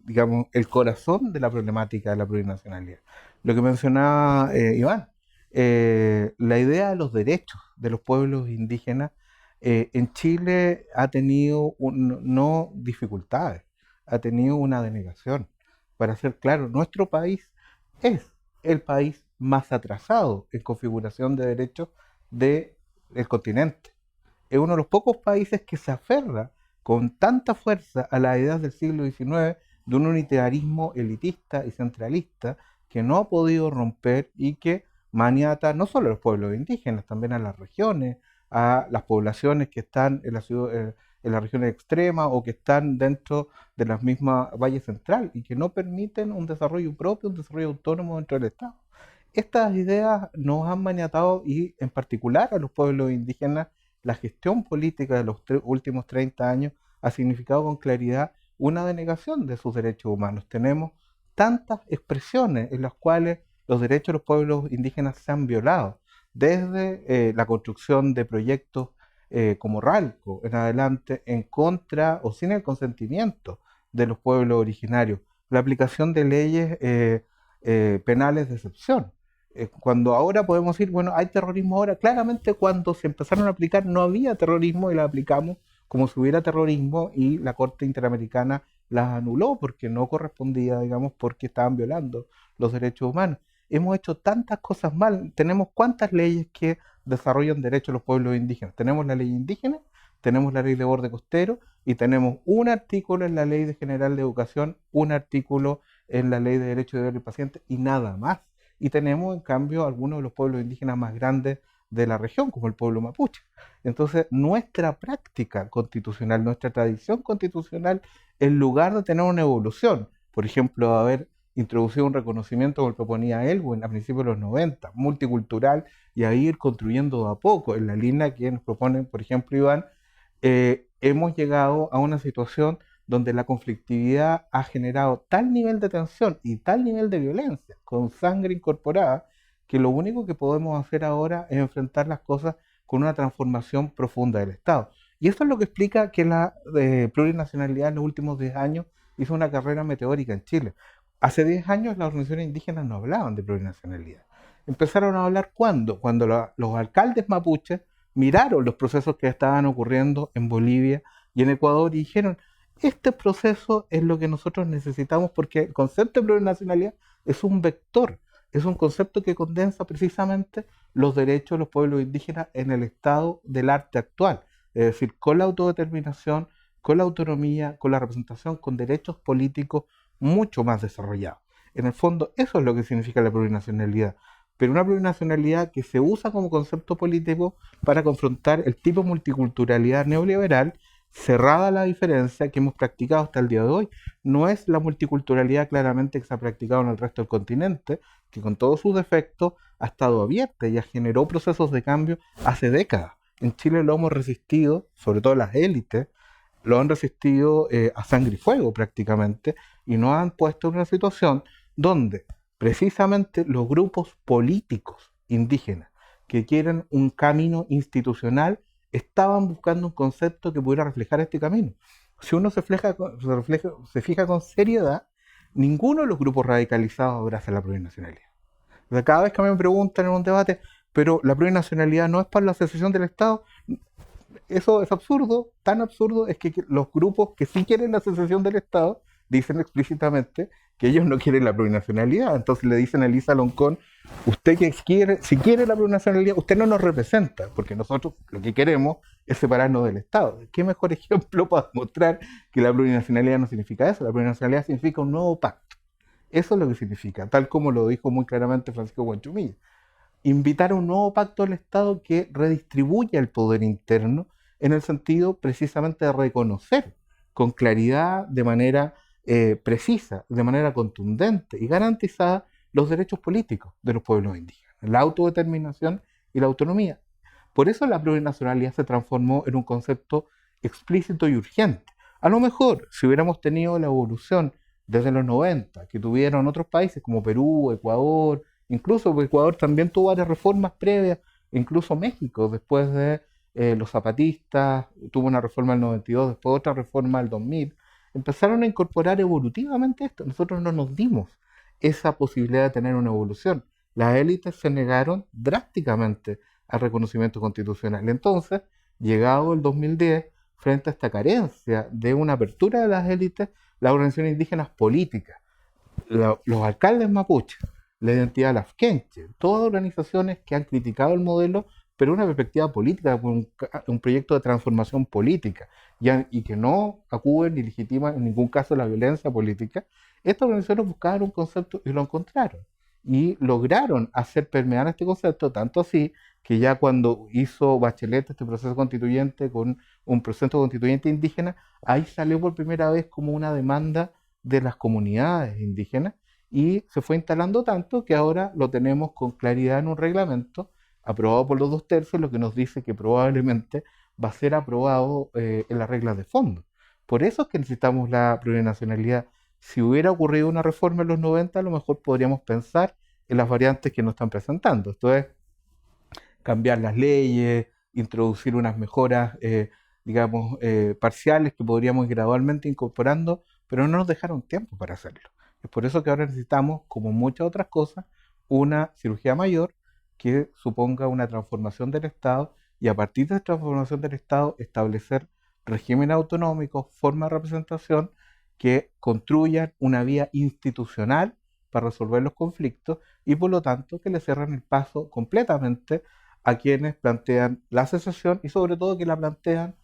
corazón de la problemática de la plurinacionalidad. Lo que mencionaba Iván, la idea de los derechos de los pueblos indígenas en Chile ha tenido no dificultades, ha tenido una denegación. Para ser claro, nuestro país es el país más atrasado en configuración de derechos del continente. Es uno de los pocos países que se aferra con tanta fuerza a las ideas del siglo XIX de un unitarismo elitista y centralista que no ha podido romper, y que maniata no solo a los pueblos indígenas, también a las regiones, a las poblaciones que están en las regiones extremas o que están dentro de las mismas valles central, y que no permiten un desarrollo propio, un desarrollo autónomo dentro del Estado. Estas ideas nos han maniatado, y en particular a los pueblos indígenas, la gestión política de los últimos 30 años ha significado con claridad una denegación de sus derechos humanos. Tenemos tantas expresiones en las cuales los derechos de los pueblos indígenas se han violado, desde la construcción de proyectos como Ralco en adelante, en contra o sin el consentimiento de los pueblos originarios, la aplicación de leyes penales de excepción, Cuando ahora podemos decir, bueno, hay terrorismo ahora, claramente cuando se empezaron a aplicar no había terrorismo y la aplicamos como si hubiera terrorismo y la Corte Interamericana las anuló porque no correspondía, digamos, porque estaban violando los derechos humanos. Hemos hecho tantas cosas mal, tenemos cuántas leyes que desarrollan derechos de los pueblos indígenas. Tenemos la ley indígena, tenemos la ley de borde costero y tenemos un artículo en la Ley General de Educación, un artículo en la Ley de Derechos del Paciente y nada más. Y tenemos, en cambio, algunos de los pueblos indígenas más grandes de la región, como el pueblo mapuche. Entonces, nuestra práctica constitucional, nuestra tradición constitucional, en lugar de tener una evolución, por ejemplo, haber introducido un reconocimiento, como proponía Elwin a principios de los 90, multicultural, y a ir construyendo de a poco, en la línea que nos propone, por ejemplo, Iván, hemos llegado a una situación donde la conflictividad ha generado tal nivel de tensión y tal nivel de violencia, con sangre incorporada, que lo único que podemos hacer ahora es enfrentar las cosas con una transformación profunda del Estado. Y eso es lo que explica que la plurinacionalidad en los últimos 10 años hizo una carrera meteórica en Chile. Hace 10 años las organizaciones indígenas no hablaban de plurinacionalidad. Empezaron a hablar ¿cuándo? Cuando los alcaldes mapuches miraron los procesos que estaban ocurriendo en Bolivia y en Ecuador y dijeron, este proceso es lo que nosotros necesitamos porque el concepto de plurinacionalidad es un vector, es un concepto que condensa precisamente los derechos de los pueblos indígenas en el estado del arte actual, es decir, con la autodeterminación, con la autonomía, con la representación, con derechos políticos mucho más desarrollados. En el fondo, eso es lo que significa la plurinacionalidad, pero una plurinacionalidad que se usa como concepto político para confrontar el tipo de multiculturalidad neoliberal cerrada a la diferencia que hemos practicado hasta el día de hoy. No es la multiculturalidad claramente que se ha practicado en el resto del continente, que con todos sus defectos ha estado abierta y ya generó procesos de cambio hace décadas. En Chile lo hemos resistido, sobre todo las élites, lo han resistido a sangre y fuego prácticamente, y nos han puesto en una situación donde precisamente los grupos políticos indígenas que quieren un camino institucional estaban buscando un concepto que pudiera reflejar este camino. Si uno se fija con seriedad, ninguno de los grupos radicalizados abraza la plurinacionalidad. O sea, cada vez que me preguntan en un debate, pero la plurinacionalidad no es para la secesión del Estado, eso es absurdo, tan absurdo es que los grupos que sí quieren la secesión del Estado dicen explícitamente que ellos no quieren la plurinacionalidad. Entonces le dicen a Elisa Loncón, usted que quiere, si quiere la plurinacionalidad, usted no nos representa, porque nosotros lo que queremos es separarnos del Estado. ¿Qué mejor ejemplo para demostrar que la plurinacionalidad no significa eso? La plurinacionalidad significa un nuevo pacto. Eso es lo que significa, tal como lo dijo muy claramente Francisco Guanchumilla. Invitar a un nuevo pacto del Estado que redistribuya el poder interno en el sentido precisamente de reconocer con claridad, de manera precisa, de manera contundente y garantizada los derechos políticos de los pueblos indígenas, la autodeterminación y la autonomía. Por eso la plurinacionalidad se transformó en un concepto explícito y urgente. A lo mejor, si hubiéramos tenido la evolución desde los 90, que tuvieron otros países como Perú, Ecuador, incluso Ecuador también tuvo varias reformas previas, incluso México, después de los zapatistas, tuvo una reforma del 92, después otra reforma del 2000, empezaron a incorporar evolutivamente esto. Nosotros no nos dimos esa posibilidad de tener una evolución. Las élites se negaron drásticamente al reconocimiento constitucional. Entonces, llegado el 2010, frente a esta carencia de una apertura de las élites, las organizaciones indígenas políticas, los alcaldes mapuches, la identidad lafkenche, todas organizaciones que han criticado el modelo, pero una perspectiva política, un proyecto de transformación política, y que no acuden ni legitiman en ningún caso la violencia política, estas organizaciones buscaron un concepto y lo encontraron. Y lograron hacer permear este concepto, tanto así que ya cuando hizo Bachelet este proceso constituyente con un proceso constituyente indígena, ahí salió por primera vez como una demanda de las comunidades indígenas y se fue instalando tanto que ahora lo tenemos con claridad en un reglamento aprobado por los 2/3, lo que nos dice que probablemente va a ser aprobado en las reglas de fondo. Por eso es que necesitamos la plurinacionalidad. Si hubiera ocurrido una reforma en los 90, a lo mejor podríamos pensar en las variantes que nos están presentando. Esto es cambiar las leyes, introducir unas mejoras, parciales que podríamos ir gradualmente incorporando, pero no nos dejaron tiempo para hacerlo. Es por eso que ahora necesitamos, como muchas otras cosas, una cirugía mayor que suponga una transformación del Estado y a partir de esa transformación del Estado establecer régimen autonómico, forma de representación que construyan una vía institucional para resolver los conflictos y por lo tanto que le cierren el paso completamente a quienes plantean la secesión y sobre todo que la plantean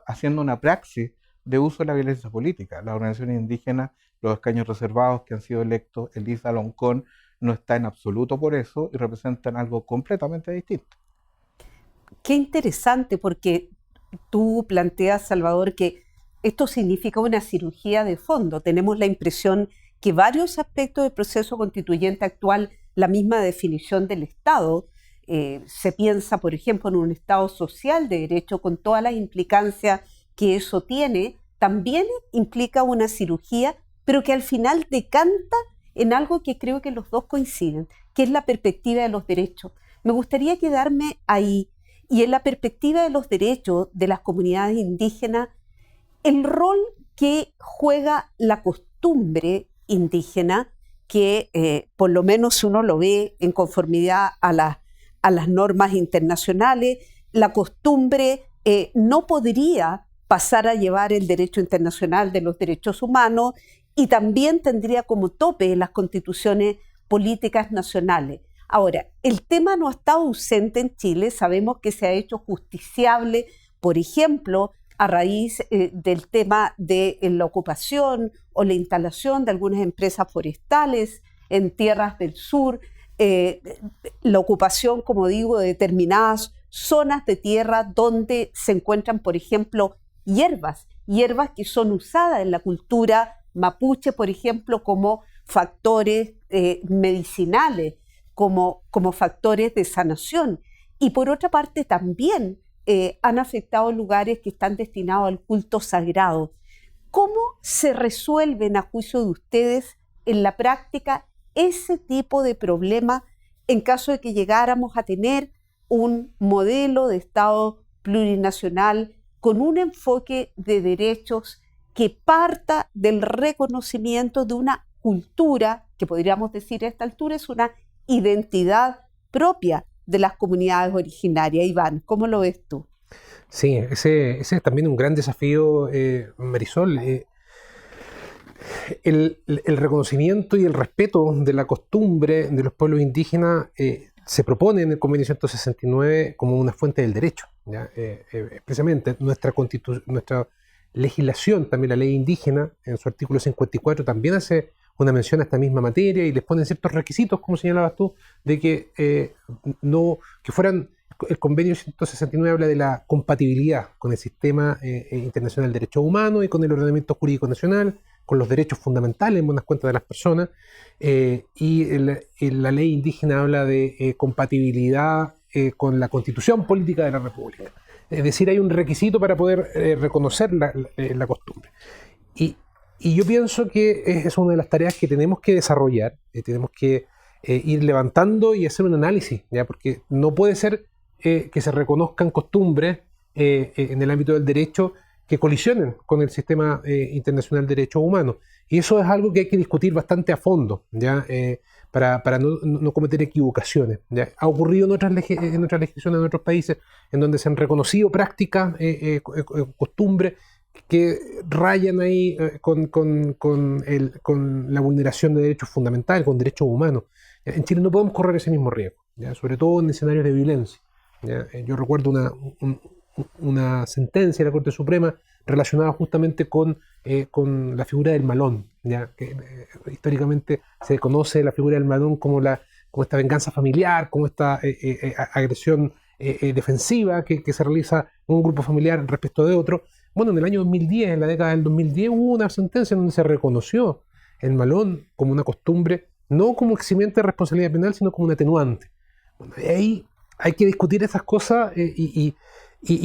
haciendo una praxis de uso de la violencia política. Las organizaciones indígenas, los escaños reservados que han sido electos, Elisa Loncón, no está en absoluto por eso y representan algo completamente distinto. Qué interesante, porque tú planteas, Salvador, que esto significa una cirugía de fondo. Tenemos la impresión que varios aspectos del proceso constituyente actual, la misma definición del Estado, se piensa, por ejemplo, en un Estado social de derecho con todas las implicancias que eso tiene, también implica una cirugía, pero que al final decanta en algo que creo que los dos coinciden, que es la perspectiva de los derechos. Me gustaría quedarme ahí y en la perspectiva de los derechos de las comunidades indígenas, el rol que juega la costumbre indígena, que por lo menos uno lo ve en conformidad a las normas internacionales, la costumbre no podría pasar a llevar el derecho internacional de los derechos humanos y también tendría como tope las constituciones políticas nacionales. Ahora, el tema no ha estado ausente en Chile, sabemos que se ha hecho justiciable, por ejemplo, a raíz del tema de la ocupación o la instalación de algunas empresas forestales en tierras del sur, la ocupación, como digo, de determinadas zonas de tierra donde se encuentran, por ejemplo, hierbas que son usadas en la cultura mapuche, por ejemplo, como factores medicinales, como factores de sanación. Y por otra parte también han afectado lugares que están destinados al culto sagrado. ¿Cómo se resuelven, a juicio de ustedes, en la práctica ese tipo de problema en caso de que llegáramos a tener un modelo de Estado plurinacional con un enfoque de derechos que parta del reconocimiento de una cultura, que podríamos decir a esta altura es una identidad propia de las comunidades originarias? Iván, ¿cómo lo ves tú? Sí, ese es también un gran desafío, Marisol. El reconocimiento y el respeto de la costumbre de los pueblos indígenas se propone en el Convenio 169 como una fuente del derecho, ¿ya? Precisamente nuestra legislación, también la ley indígena, en su artículo 54, también hace una mención a esta misma materia y les ponen ciertos requisitos, como señalabas tú, de que fueran. El convenio 169 habla de la compatibilidad con el sistema internacional de derechos humanos y con el ordenamiento jurídico nacional, con los derechos fundamentales en buenas cuentas de las personas, y la ley indígena habla de compatibilidad con la constitución política de la República. Es decir, hay un requisito para poder reconocer la costumbre. Y yo pienso que es una de las tareas que tenemos que desarrollar, tenemos que ir levantando y hacer un análisis, ¿ya? Porque no puede ser que se reconozcan costumbres en el ámbito del derecho que colisionen con el sistema internacional de derechos humanos. Y eso es algo que hay que discutir bastante a fondo, ¿ya? Para no cometer equivocaciones, ¿ya? Ha ocurrido en otras legislaciones en otros países en donde se han reconocido prácticas, costumbres que rayan ahí con la vulneración de derechos fundamentales, con derechos humanos. En Chile no podemos correr ese mismo riesgo, ¿ya? Sobre todo en escenarios de violencia, ¿ya? Yo recuerdo una sentencia de la Corte Suprema relacionada justamente con la figura del malón, ¿ya? Que históricamente se conoce la figura del malón como esta venganza familiar, como esta agresión defensiva que se realiza en un grupo familiar respecto de otro. Bueno, en el año 2010, en la década del 2010, hubo una sentencia en donde se reconoció el malón como una costumbre, no como eximiente de responsabilidad penal, sino como un atenuante. Bueno, ahí hay que discutir esas cosas y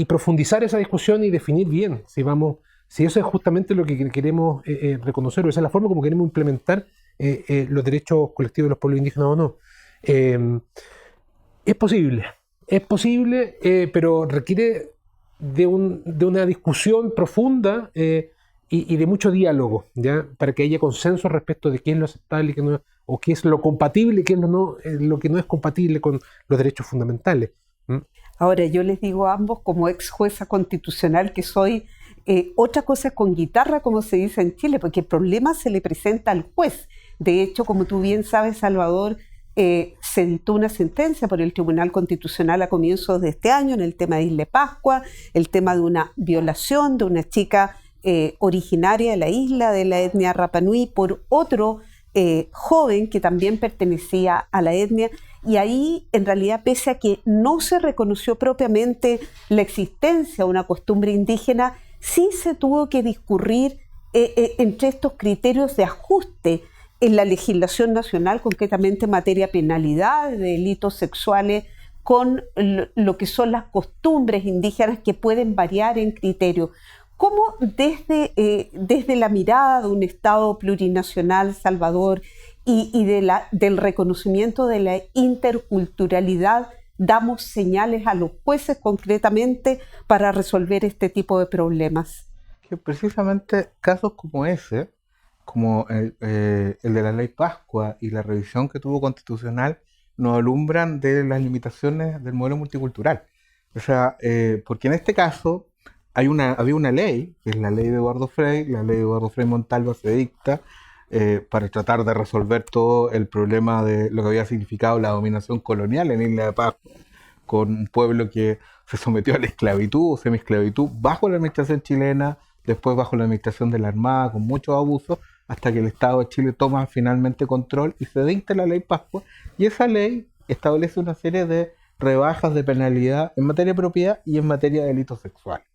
profundizar esa discusión y definir bien si eso es justamente lo que queremos reconocer, o esa es la forma como queremos implementar los derechos colectivos de los pueblos indígenas o no. Es posible, pero requiere de una discusión profunda y de mucho diálogo, ¿ya? Para que haya consenso respecto de qué es lo aceptable y qué no es o qué es lo compatible y qué es lo que no es compatible con los derechos fundamentales. Ahora, yo les digo a ambos, como ex jueza constitucional que soy, otra cosa es con guitarra, como se dice en Chile, porque el problema se le presenta al juez. De hecho, como tú bien sabes, Salvador, se dictó una sentencia por el Tribunal Constitucional a comienzos de este año en el tema de Isla Pascua, el tema de una violación de una chica originaria de la isla, de la etnia Rapa Nui, por otro joven que también pertenecía a la etnia. Y ahí, en realidad, pese a que no se reconoció propiamente la existencia de una costumbre indígena, sí se tuvo que discurrir entre estos criterios de ajuste en la legislación nacional, concretamente en materia de penalidad, de delitos sexuales, con lo que son las costumbres indígenas que pueden variar en criterio. ¿Cómo desde la mirada de un Estado plurinacional, Salvador, y del reconocimiento de la interculturalidad, damos señales a los jueces concretamente para resolver este tipo de problemas? Que precisamente casos como ese, como el de la ley Pascua y la revisión que tuvo constitucional, nos alumbran de las limitaciones del modelo multicultural. O sea, porque en este caso había una ley, que es la ley de Eduardo Frei. La ley de Eduardo Frei Montalva se dicta para tratar de resolver todo el problema de lo que había significado la dominación colonial en Isla de Pascua, con un pueblo que se sometió a la esclavitud o semiesclavitud bajo la administración chilena, después bajo la administración de la Armada, con muchos abusos, hasta que el Estado de Chile toma finalmente control y se dicta la ley Pascua, y esa ley establece una serie de rebajas de penalidad en materia de propiedad y en materia de delitos sexuales.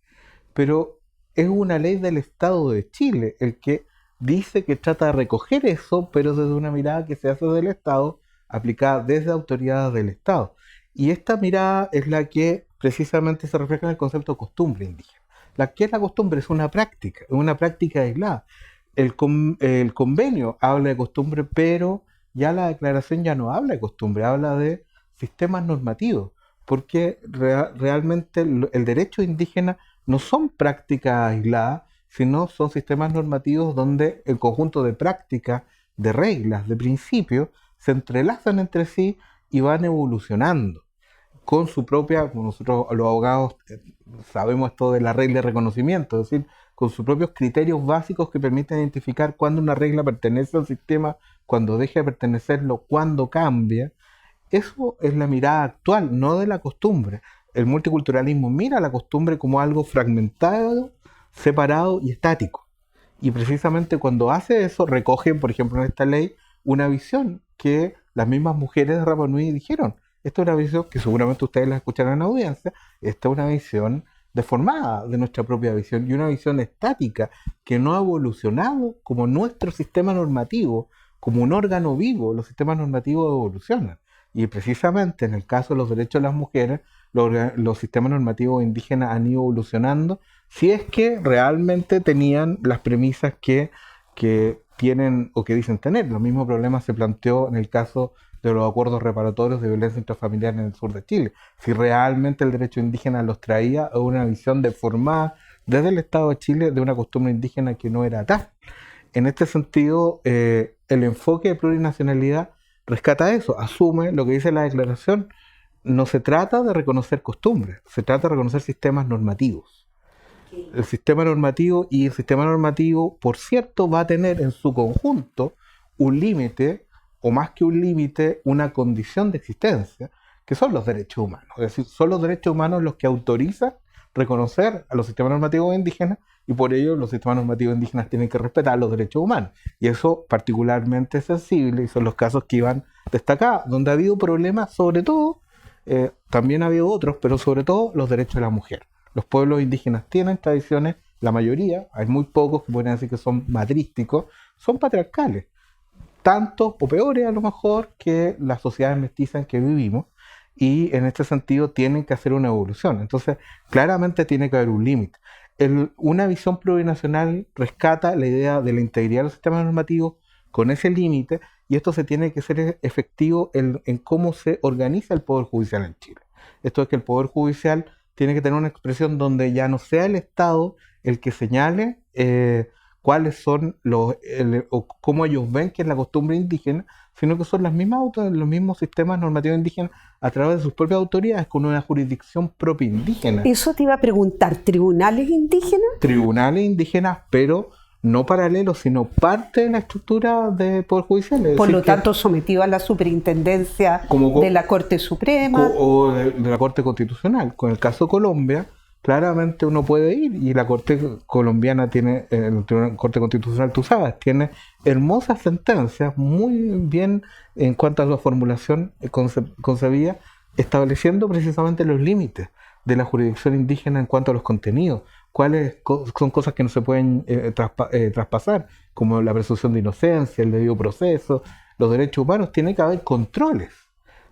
Pero es una ley del Estado de Chile el que dice que trata de recoger eso, pero desde una mirada que se hace del Estado, aplicada desde autoridades del Estado. Y esta mirada es la que precisamente se refleja en el concepto de costumbre indígena. ¿Qué es la costumbre? Es una práctica aislada. El convenio habla de costumbre, pero ya la declaración ya no habla de costumbre, habla de sistemas normativos, porque realmente el derecho indígena no son prácticas aisladas, sino son sistemas normativos donde el conjunto de prácticas, de reglas, de principios, se entrelazan entre sí y van evolucionando con su propia, como nosotros los abogados sabemos esto de la regla de reconocimiento, es decir, con sus propios criterios básicos que permiten identificar cuándo una regla pertenece al sistema, cuándo deja de pertenecerlo, cuándo cambia. Eso es la mirada actual, no de la costumbre. El multiculturalismo mira la costumbre como algo fragmentado, separado y estático. Y precisamente cuando hace eso, recogen, por ejemplo, en esta ley, una visión que las mismas mujeres de Rapa Nui dijeron. Esta es una visión que seguramente ustedes la escucharán en audiencia. Esta es una visión deformada de nuestra propia visión y una visión estática que no ha evolucionado como nuestro sistema normativo, como un órgano vivo. Los sistemas normativos evolucionan. Y precisamente en el caso de los derechos de las mujeres, los sistemas normativos indígenas han ido evolucionando si es que realmente tenían las premisas que tienen o que dicen tener. Lo mismo problema se planteó en el caso de los acuerdos reparatorios de violencia intrafamiliar en el sur de Chile. Si realmente el derecho indígena los traía a una visión deformada desde el Estado de Chile de una costumbre indígena que no era tal. En este sentido, el enfoque de plurinacionalidad rescata eso, asume lo que dice la declaración. No se trata de reconocer costumbres, se trata de reconocer sistemas normativos. El sistema normativo, por cierto, va a tener en su conjunto un límite, o más que un límite, una condición de existencia, que son los derechos humanos. Es decir, son los derechos humanos los que autorizan reconocer a los sistemas normativos indígenas, y por ello los sistemas normativos indígenas tienen que respetar los derechos humanos. Y eso particularmente sensible, y son los casos que iban destacados, donde ha habido problemas, sobre todo, también ha habido otros, pero sobre todo los derechos de la mujer. Los pueblos indígenas tienen tradiciones, la mayoría, hay muy pocos que podrían decir que son matrísticos, son patriarcales, tanto o peores a lo mejor que las sociedades mestizas en que vivimos, y en este sentido tienen que hacer una evolución. Entonces, claramente tiene que haber un límite. Una visión plurinacional rescata la idea de la integridad de los sistemas normativos con ese límite, y esto se tiene que ser efectivo en cómo se organiza el Poder Judicial en Chile. Esto es que el Poder Judicial tiene que tener una expresión donde ya no sea el Estado el que señale cuáles son o cómo ellos ven que es la costumbre indígena, sino que son los mismos sistemas normativos indígenas a través de sus propias autoridades con una jurisdicción propia indígena. Eso te iba a preguntar, ¿tribunales indígenas? Tribunales indígenas, pero no paralelos, sino parte de la estructura de Poder Judicial. Por lo tanto, sometido a la superintendencia de la Corte Suprema. O de la Corte Constitucional. Con el caso de Colombia, claramente uno puede ir, y la Corte colombiana tiene, la Corte Constitucional, tú sabes, tiene hermosas sentencias, muy bien en cuanto a su formulación concebida, estableciendo precisamente los límites de la jurisdicción indígena en cuanto a los contenidos, cuáles son cosas que no se pueden traspasar, como la presunción de inocencia, el debido proceso, los derechos humanos. Tiene que haber controles,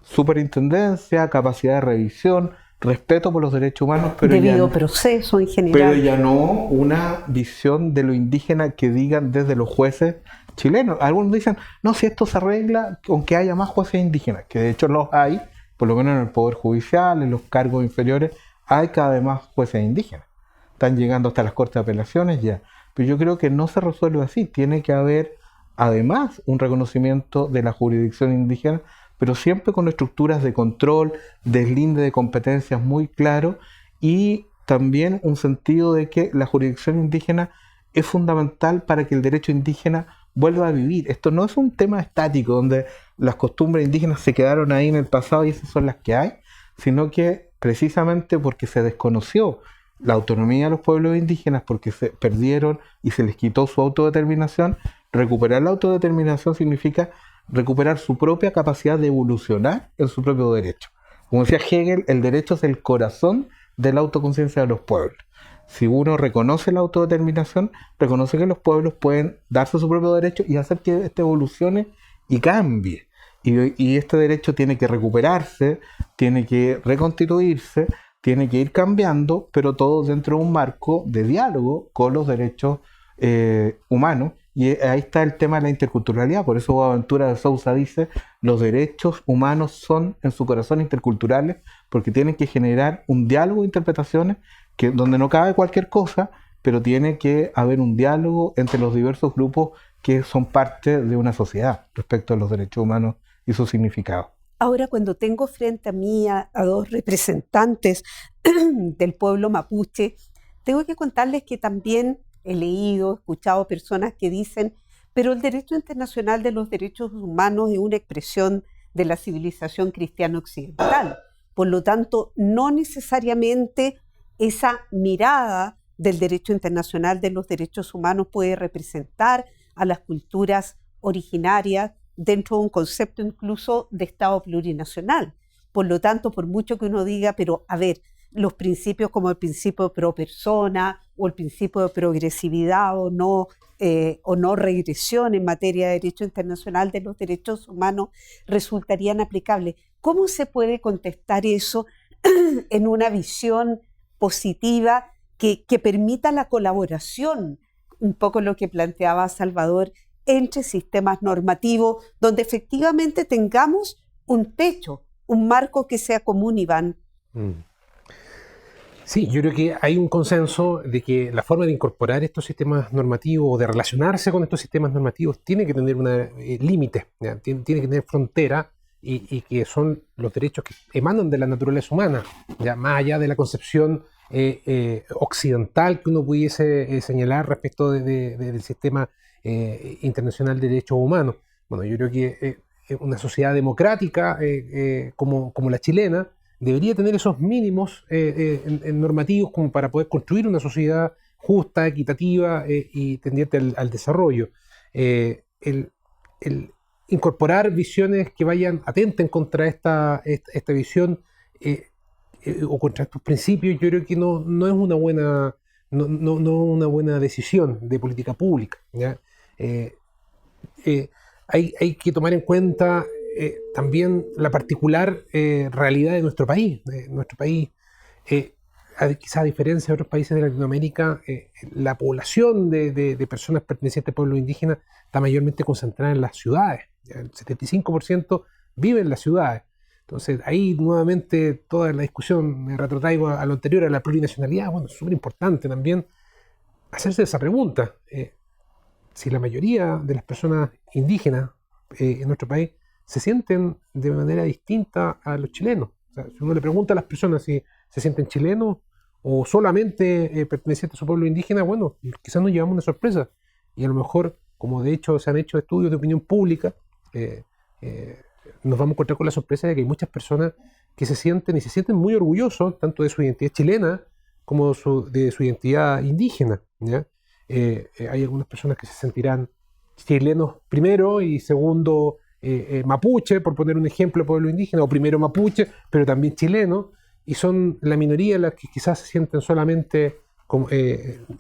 superintendencia, capacidad de revisión, respeto por los derechos humanos, pero debido proceso en general. Pero ya no una visión de lo indígena que digan desde los jueces chilenos. Algunos dicen, no, si esto se arregla aunque haya más jueces indígenas, que de hecho los hay, por lo menos en el Poder Judicial, en los cargos inferiores, hay cada vez más jueces indígenas. Están llegando hasta las Cortes de Apelaciones ya. Pero yo creo que no se resuelve así. Tiene que haber, además, un reconocimiento de la jurisdicción indígena, pero siempre con estructuras de control, deslinde de competencias muy claro, y también un sentido de que la jurisdicción indígena es fundamental para que el derecho indígena vuelva a vivir. Esto no es un tema estático donde las costumbres indígenas se quedaron ahí en el pasado y esas son las que hay, sino que precisamente porque se desconoció la autonomía de los pueblos indígenas, porque se perdieron y se les quitó su autodeterminación. Recuperar la autodeterminación significa recuperar su propia capacidad de evolucionar en su propio derecho. Como decía Hegel, el derecho es el corazón de la autoconciencia de los pueblos. Si uno reconoce la autodeterminación, reconoce que los pueblos pueden darse su propio derecho y hacer que este evolucione y cambie. Y este derecho tiene que recuperarse, tiene que reconstituirse, tiene que ir cambiando, pero todo dentro de un marco de diálogo con los derechos humanos. Y ahí está el tema de la interculturalidad. Por eso Boaventura de Sousa dice, los derechos humanos son en su corazón interculturales, porque tienen que generar un diálogo de interpretaciones donde no cabe cualquier cosa, pero tiene que haber un diálogo entre los diversos grupos que son parte de una sociedad respecto a los derechos humanos y su significado. Ahora, cuando tengo frente a mí a dos representantes del pueblo mapuche, tengo que contarles que también he leído, escuchado personas que dicen, pero el derecho internacional de los derechos humanos es una expresión de la civilización cristiana occidental. Por lo tanto, no necesariamente esa mirada del derecho internacional de los derechos humanos puede representar a las culturas originarias dentro de un concepto incluso de Estado plurinacional. Por lo tanto, por mucho que uno diga, pero a ver, los principios como el principio de pro persona o el principio de progresividad o no regresión en materia de derecho internacional de los derechos humanos resultarían aplicables. ¿Cómo se puede contestar eso en una visión positiva que permita la colaboración? Un poco lo que planteaba Salvador, entre sistemas normativos donde efectivamente tengamos un techo, un marco que sea común, Iván. Sí, yo creo que hay un consenso de que la forma de incorporar estos sistemas normativos o de relacionarse con estos sistemas normativos tiene que tener un límite, tiene que tener frontera y que son los derechos que emanan de la naturaleza humana, ya más allá de la concepción occidental que uno pudiese señalar respecto del sistema internacional de derechos humanos. Bueno, yo creo que una sociedad democrática como la chilena debería tener esos mínimos normativos como para poder construir una sociedad justa, equitativa y tendiente al desarrollo. El incorporar visiones que atenten contra esta visión o contra estos principios, yo creo que no es una buena decisión de política pública, ¿ya? Hay que tomar en cuenta también la particular realidad de nuestro país. Quizá a diferencia de otros países de Latinoamérica, la población de personas pertenecientes al pueblo indígena está mayormente concentrada en las ciudades. El 75% vive en las ciudades. Entonces, ahí nuevamente toda la discusión, me retrotraigo a lo anterior, a la plurinacionalidad. Bueno, es súper importante también hacerse esa pregunta. Si la mayoría de las personas indígenas en nuestro país se sienten de manera distinta a los chilenos. O sea, si uno le pregunta a las personas si se sienten chilenos o solamente pertenecientes a su pueblo indígena, bueno, quizás nos llevamos una sorpresa. Y a lo mejor, como de hecho se han hecho estudios de opinión pública, nos vamos a encontrar con la sorpresa de que hay muchas personas que se sienten muy orgullosos tanto de su identidad chilena como de su identidad indígena, ¿ya? Hay algunas personas que se sentirán chilenos primero y segundo mapuche, por poner un ejemplo, pueblo indígena, o primero mapuche, pero también chileno, y son la minoría las que quizás se sienten solamente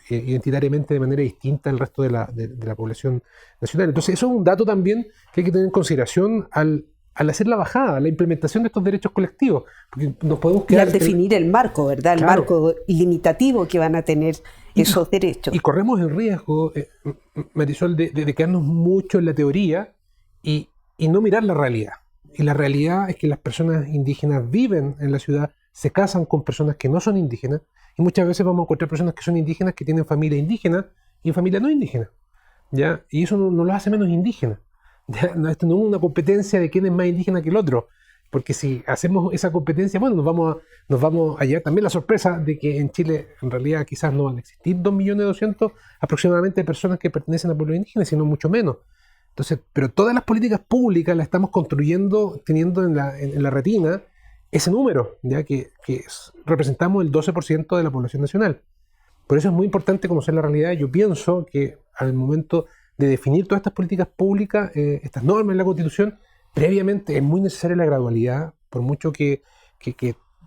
identitariamente de manera distinta al resto de la población nacional. Entonces eso es un dato también que hay que tener en consideración al hacer la bajada, la implementación de estos derechos colectivos, porque nos podemos Y quedar al definir el marco, ¿verdad? El Claro. marco limitativo que van a tener esos derechos. Y corremos el riesgo, Marisol, de quedarnos mucho en la teoría y no mirar la realidad. Y la realidad es que las personas indígenas viven en la ciudad, se casan con personas que no son indígenas, y muchas veces vamos a encontrar personas que son indígenas que tienen familia indígena y familia no indígena, ¿ya? Y eso no los hace menos indígenas. ¿Ya? No, esto no es una competencia de quién es más indígena que el otro, porque si hacemos esa competencia, bueno, nos vamos a llevar también la sorpresa de que en Chile en realidad quizás no van a existir 2.200.000 aproximadamente de personas que pertenecen a pueblos indígenas, sino mucho menos. Entonces, pero todas las políticas públicas las estamos construyendo teniendo en la retina ese número, ya que representamos el 12% de la población nacional. Por eso es muy importante conocer la realidad. Yo pienso que al momento de definir todas estas políticas públicas, estas normas en la Constitución, previamente es muy necesaria la gradualidad, por mucho que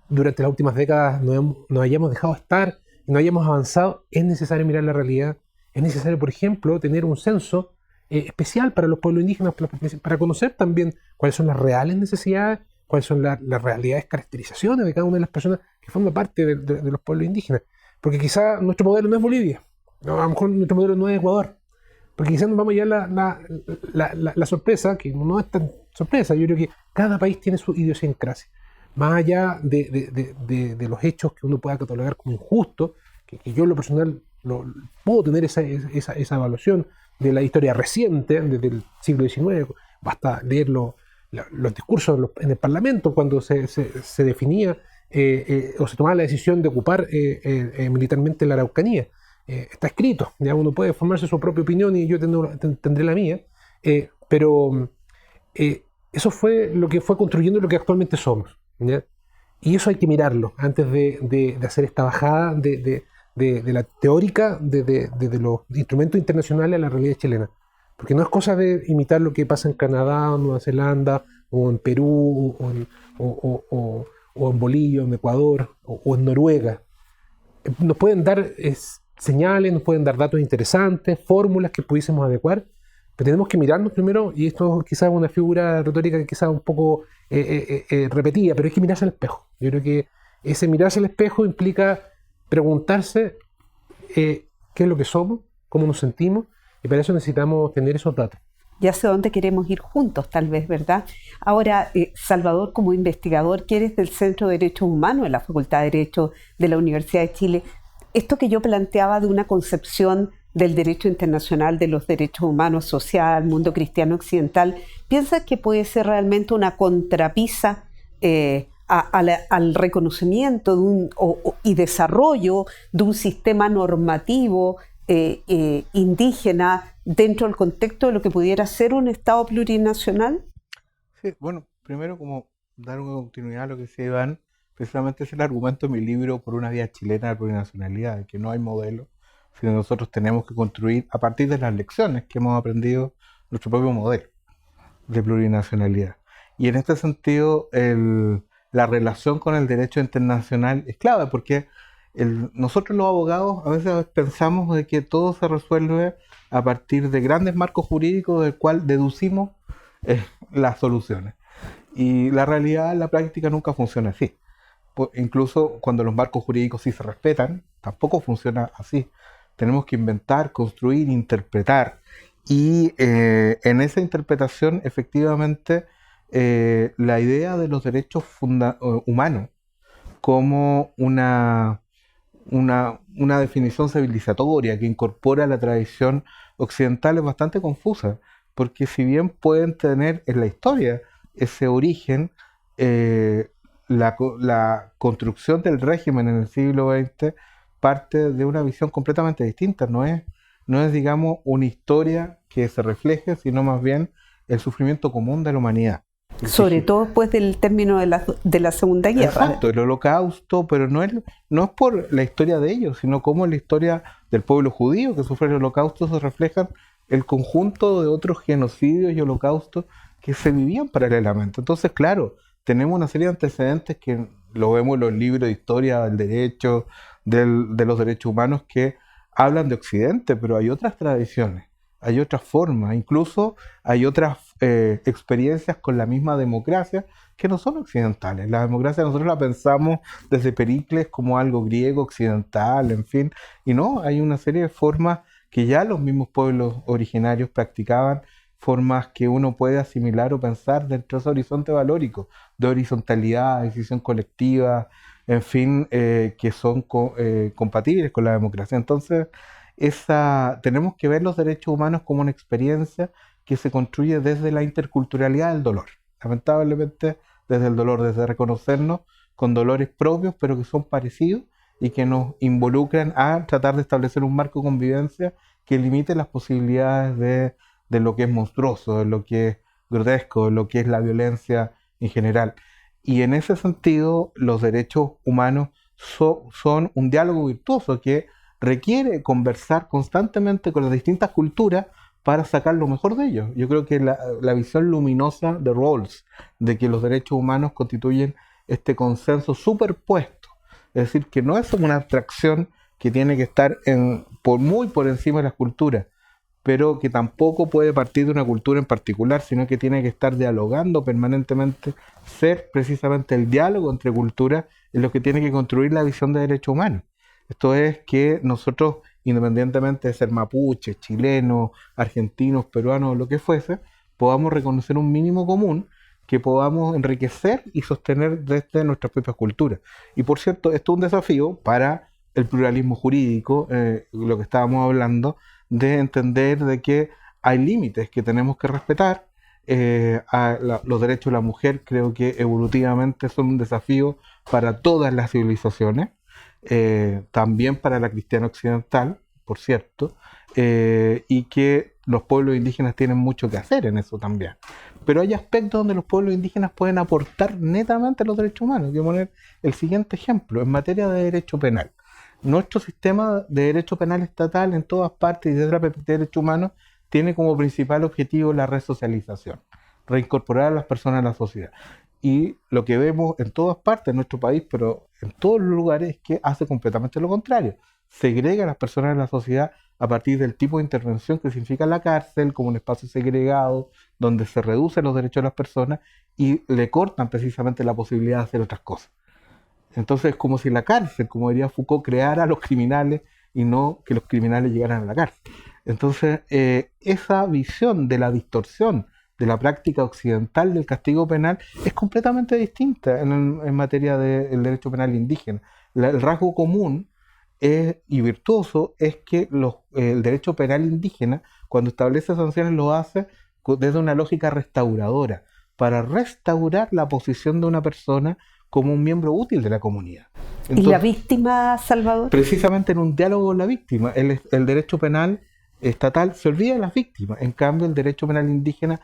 durante las últimas décadas nos hayamos dejado estar, no hayamos avanzado, es necesario mirar la realidad. Es necesario, por ejemplo, tener un censo especial para los pueblos indígenas, para conocer también cuáles son las reales necesidades, cuáles son las reales caracterizaciones de cada una de las personas que forman parte de los pueblos indígenas. Porque quizá nuestro modelo no es Bolivia, ¿no? A lo mejor nuestro modelo no es Ecuador, porque quizás nos vamos a llevar la sorpresa, que no es tan sorpresa. Yo creo que cada país tiene su idiosincrasia. Más allá de los hechos que uno pueda catalogar como injustos, que yo en lo personal puedo tener esa evaluación de la historia reciente, desde el siglo XIX, basta leer los discursos en el Parlamento cuando se definía o se tomaba la decisión de ocupar militarmente la Araucanía. Está escrito, ya uno puede formarse su propia opinión y yo tendré la mía, pero eso fue lo que fue construyendo lo que actualmente somos, ¿ya? Y eso hay que mirarlo antes de hacer esta bajada de la teórica de los instrumentos internacionales a la realidad chilena. Porque no es cosa de imitar lo que pasa en Canadá, o Nueva Zelanda, o en Perú, o en Bolivia, o en Ecuador, o en Noruega. Nos pueden dar señales, nos pueden dar datos interesantes, fórmulas que pudiésemos adecuar, pero tenemos que mirarnos primero, y esto quizás es una figura retórica que quizás un poco repetida, pero hay que mirarse al espejo. Yo creo que ese mirarse al espejo implica preguntarse qué es lo que somos, cómo nos sentimos, y para eso necesitamos tener esos datos. Y hacia dónde queremos ir juntos, tal vez, ¿verdad? Ahora, Salvador, como investigador que eres del Centro de Derechos Humanos en la Facultad de Derecho de la Universidad de Chile, esto que yo planteaba de una concepción del derecho internacional de los derechos humanos asociada al mundo cristiano occidental, ¿piensas que puede ser realmente una contrapisa al reconocimiento y desarrollo de un sistema normativo indígena dentro del contexto de lo que pudiera ser un Estado plurinacional? Sí, bueno, primero como dar una continuidad a lo que decía Iván, precisamente es el argumento de mi libro Por una vía chilena de plurinacionalidad, de que no hay modelo, sino nosotros tenemos que construir a partir de las lecciones que hemos aprendido nuestro propio modelo de plurinacionalidad. Y en este sentido, la relación con el derecho internacional es clave, porque nosotros los abogados a veces pensamos de que todo se resuelve a partir de grandes marcos jurídicos del cual deducimos las soluciones. Y la realidad, la práctica nunca funciona así. Incluso cuando los marcos jurídicos sí se respetan, tampoco funciona así. Tenemos que inventar, construir, interpretar. Y en esa interpretación, efectivamente, la idea de los derechos humanos como una definición civilizatoria que incorpora la tradición occidental es bastante confusa, porque si bien pueden tener en la historia ese origen, la construcción del régimen en el siglo XX parte de una visión completamente distinta. No es, digamos, una historia que se refleje, sino más bien el sufrimiento común de la humanidad. Sobre todo después del término de la Segunda Guerra. Exacto, el Holocausto, pero no es por la historia de ellos, sino como la historia del pueblo judío que sufre el Holocausto se reflejan el conjunto de otros genocidios y holocaustos que se vivían paralelamente. Entonces, claro, tenemos una serie de antecedentes que lo vemos en los libros de historia del derecho, de los derechos humanos, que hablan de Occidente, pero hay otras tradiciones, hay otras formas, incluso hay otras experiencias con la misma democracia que no son occidentales. La democracia nosotros la pensamos desde Pericles como algo griego, occidental, en fin, y no, hay una serie de formas que ya los mismos pueblos originarios practicaban, formas que uno puede asimilar o pensar dentro de ese horizonte valórico, de horizontalidad, decisión colectiva, en fin, que son compatibles con la democracia. Entonces, tenemos que ver los derechos humanos como una experiencia que se construye desde la interculturalidad del dolor. Lamentablemente, desde el dolor, desde reconocernos con dolores propios, pero que son parecidos y que nos involucran a tratar de establecer un marco de convivencia que limite las posibilidades de lo que es monstruoso, de lo que es grotesco, de lo que es la violencia en general. Y en ese sentido, los derechos humanos son un diálogo virtuoso que requiere conversar constantemente con las distintas culturas para sacar lo mejor de ellos. Yo creo que la visión luminosa de Rawls, de que los derechos humanos constituyen este consenso superpuesto, es decir, que no es una abstracción que tiene que estar muy por encima de las culturas, pero que tampoco puede partir de una cultura en particular, sino que tiene que estar dialogando permanentemente, ser precisamente el diálogo entre culturas en lo que tiene que construir la visión de derechos humanos. Esto es que nosotros, independientemente de ser mapuches, chilenos, argentinos, peruanos o lo que fuese, podamos reconocer un mínimo común que podamos enriquecer y sostener desde nuestras propias culturas. Y por cierto, esto es un desafío para el pluralismo jurídico, lo que estábamos hablando, de entender de que hay límites que tenemos que respetar. Los derechos de la mujer creo que evolutivamente son un desafío para todas las civilizaciones, también para la cristiana occidental, por cierto, y que los pueblos indígenas tienen mucho que hacer en eso también. Pero hay aspectos donde los pueblos indígenas pueden aportar netamente a los derechos humanos. Voy a poner el siguiente ejemplo. En materia de derecho penal, nuestro sistema de derecho penal estatal en todas partes y desde la perspectiva de derechos humanos tiene como principal objetivo la resocialización, reincorporar a las personas a la sociedad. Y lo que vemos en todas partes de nuestro país, pero en todos los lugares, es que hace completamente lo contrario. Segrega a las personas de la sociedad a partir del tipo de intervención que significa la cárcel como un espacio segregado, donde se reducen los derechos de las personas y le cortan precisamente la posibilidad de hacer otras cosas. Entonces es como si la cárcel, como diría Foucault, creara a los criminales y no que los criminales llegaran a la cárcel. Entonces, esa visión de la distorsión de la práctica occidental del castigo penal es completamente distinta en materia del derecho penal indígena. El rasgo común y virtuoso es que el derecho penal indígena, cuando establece sanciones, lo hace desde una lógica restauradora, para restaurar la posición de una persona como un miembro útil de la comunidad. Entonces, ¿y la víctima, Salvador? Precisamente en un diálogo con la víctima. El derecho penal estatal se olvida de las víctimas. En cambio, el derecho penal indígena,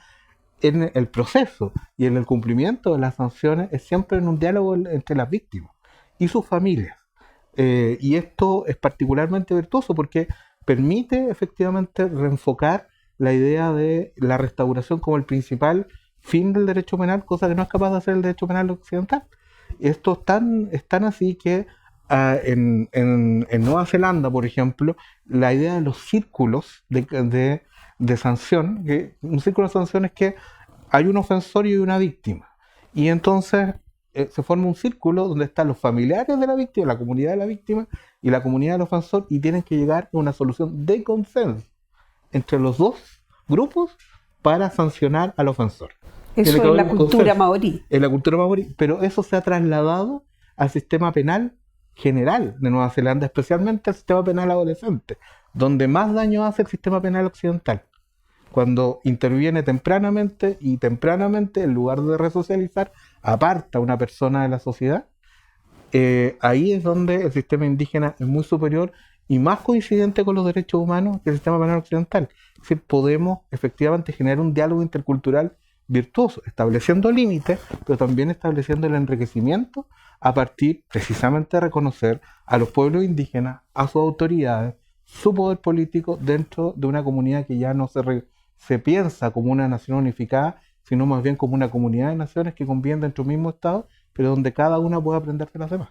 en el proceso y en el cumplimiento de las sanciones, es siempre en un diálogo entre las víctimas y sus familias. Y esto es particularmente virtuoso porque permite efectivamente reenfocar la idea de la restauración como el principal fin del derecho penal, cosa que no es capaz de hacer el derecho penal occidental. Esto es tan así que en Nueva Zelanda, por ejemplo, la idea de los círculos de sanción, un círculo de sanción es que hay un ofensor y una víctima. Y entonces se forma un círculo donde están los familiares de la víctima, la comunidad de la víctima y la comunidad del ofensor, y tienen que llegar a una solución de consenso entre los dos grupos para sancionar al ofensor. Eso es la cultura maorí. Es la cultura maorí, pero eso se ha trasladado al sistema penal general de Nueva Zelanda, especialmente al sistema penal adolescente, donde más daño hace el sistema penal occidental. cuando interviene tempranamente y tempranamente, en lugar de resocializar, aparta a una persona de la sociedad, ahí es donde el sistema indígena es muy superior y más coincidente con los derechos humanos que el sistema penal occidental. Es decir, podemos efectivamente generar un diálogo intercultural virtuoso, estableciendo límites, pero también estableciendo el enriquecimiento a partir precisamente de reconocer a los pueblos indígenas, a sus autoridades, su poder político dentro de una comunidad que ya no se piensa como una nación unificada, sino más bien como una comunidad de naciones que conviven dentro del mismo Estado, pero donde cada una puede aprender de las demás.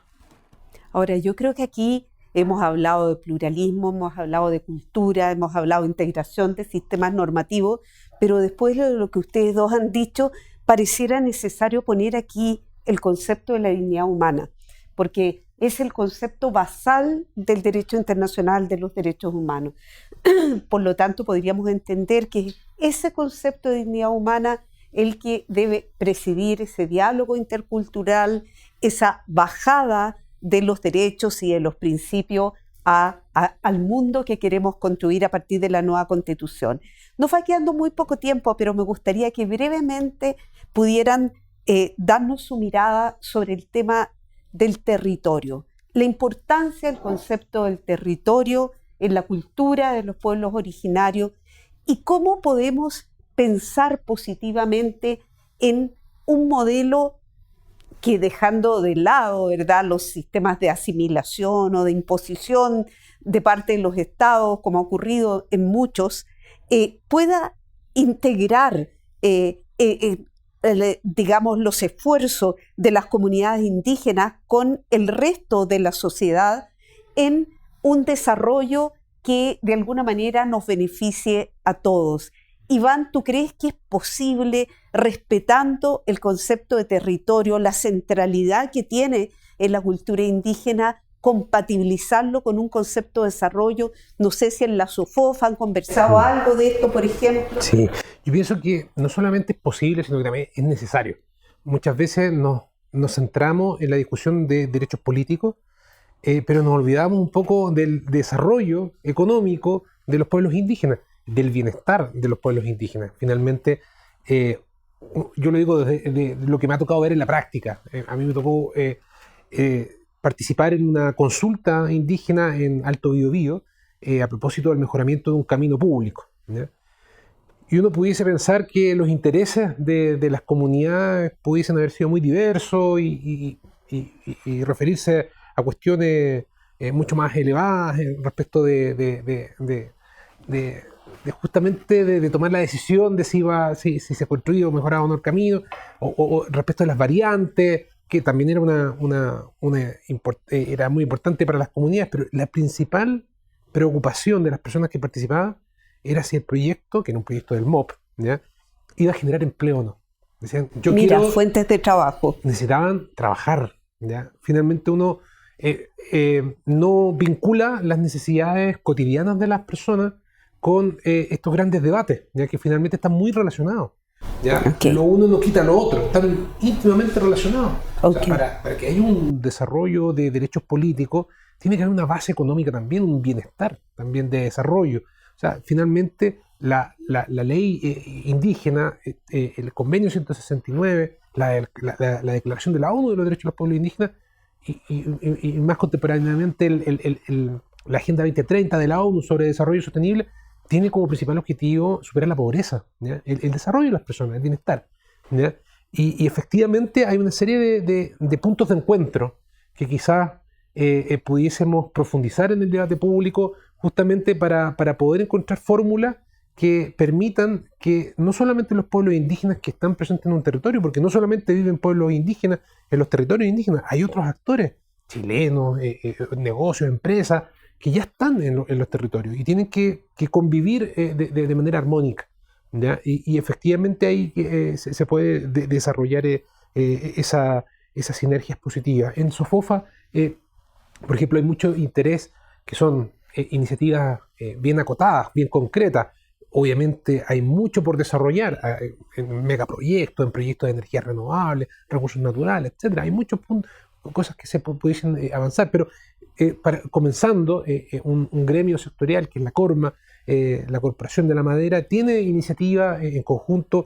Ahora, yo creo que aquí hemos hablado de pluralismo, hemos hablado de cultura, hemos hablado de integración de sistemas normativos, pero después de lo que ustedes dos han dicho, pareciera necesario poner aquí el concepto de la dignidad humana, porque es el concepto basal del derecho internacional de los derechos humanos. Por lo tanto, podríamos entender que ese concepto de dignidad humana el que debe presidir ese diálogo intercultural, esa bajada de los derechos y de los principios al mundo que queremos construir a partir de la nueva Constitución. Nos va quedando muy poco tiempo, pero me gustaría que brevemente pudieran darnos su mirada sobre el tema del territorio, la importancia del concepto del territorio en la cultura de los pueblos originarios y cómo podemos pensar positivamente en un modelo que, dejando de lado, ¿verdad?, los sistemas de asimilación o de imposición de parte de los estados, como ha ocurrido en muchos, pueda integrar, digamos, los esfuerzos de las comunidades indígenas con el resto de la sociedad en un desarrollo que de alguna manera nos beneficie a todos. Iván, ¿tú crees que es posible, respetando el concepto de territorio, la centralidad que tiene en la cultura indígena, compatibilizarlo con un concepto de desarrollo? No sé si en la SOFOF han conversado algo de esto, por ejemplo. Sí, yo pienso que no solamente es posible, sino que también es necesario. Muchas veces nos centramos en la discusión de derechos políticos, pero nos olvidamos un poco del desarrollo económico de los pueblos indígenas, del bienestar de los pueblos indígenas. Finalmente, yo lo digo desde lo que me ha tocado ver en la práctica. A mí me tocó participar en una consulta indígena en Alto Biobío a propósito del mejoramiento de un camino público, ¿ya? Y uno pudiese pensar que los intereses de las comunidades pudiesen haber sido muy diversos y referirse a cuestiones mucho más elevadas respecto de justamente de tomar la decisión de si se construía o mejoraba o no el camino, o respecto de las variantes, que también era era muy importante para las comunidades, pero la principal preocupación de las personas que participaban era si el proyecto, que era un proyecto del MOP, ¿ya?, iba a generar empleo o no. Decían, fuentes de trabajo. Necesitaban trabajar, ¿ya? Finalmente uno no vincula las necesidades cotidianas de las personas con estos grandes debates, ya que finalmente están muy relacionados. ¿Ya? Okay. Lo uno no quita lo otro, están íntimamente relacionados. Okay. O sea, para que haya un desarrollo de derechos políticos, tiene que haber una base económica también, un bienestar también de desarrollo. O sea, finalmente la ley indígena, el convenio 169, la declaración de la ONU de los derechos de los pueblos indígenas y más contemporáneamente la Agenda 2030 de la ONU sobre desarrollo sostenible, tiene como principal objetivo superar la pobreza, ¿ya?, el desarrollo de las personas, el bienestar, ¿ya? Y efectivamente hay una serie de puntos de encuentro que quizás pudiésemos profundizar en el debate público justamente para poder encontrar fórmulas que permitan que no solamente los pueblos indígenas que están presentes en un territorio, porque no solamente viven pueblos indígenas en los territorios indígenas, hay otros actores chilenos, negocios, empresas, que ya están en los territorios y tienen que convivir de manera armónica, ¿ya? Y efectivamente ahí se puede desarrollar esas sinergias positivas. En SOFOFA, por ejemplo, hay mucho interés que son iniciativas bien acotadas, bien concretas. Obviamente hay mucho por desarrollar en megaproyectos, en proyectos de energías renovables, recursos naturales, etc. Hay muchos puntos, cosas que se pudiesen avanzar, pero comenzando un gremio sectorial que es la CORMA, la Corporación de la Madera tiene iniciativa en conjunto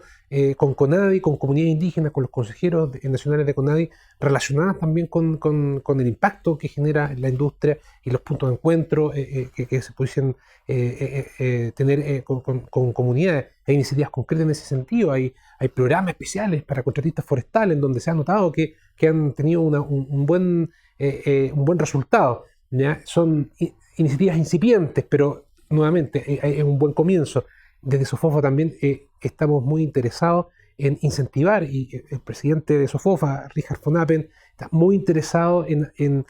con CONADI, con comunidades indígenas, con los consejeros nacionales de CONADI, relacionadas también con el impacto que genera la industria y los puntos de encuentro que se pudiesen tener con comunidades. Hay iniciativas concretas en ese sentido, hay programas especiales para contratistas forestales en donde se ha notado que han tenido un buen resultado, ¿ya? Son iniciativas incipientes, pero nuevamente es un buen comienzo. Desde SOFOFA también estamos muy interesados en incentivar, y el presidente de SOFOFA, Richard von Appen, está muy interesado en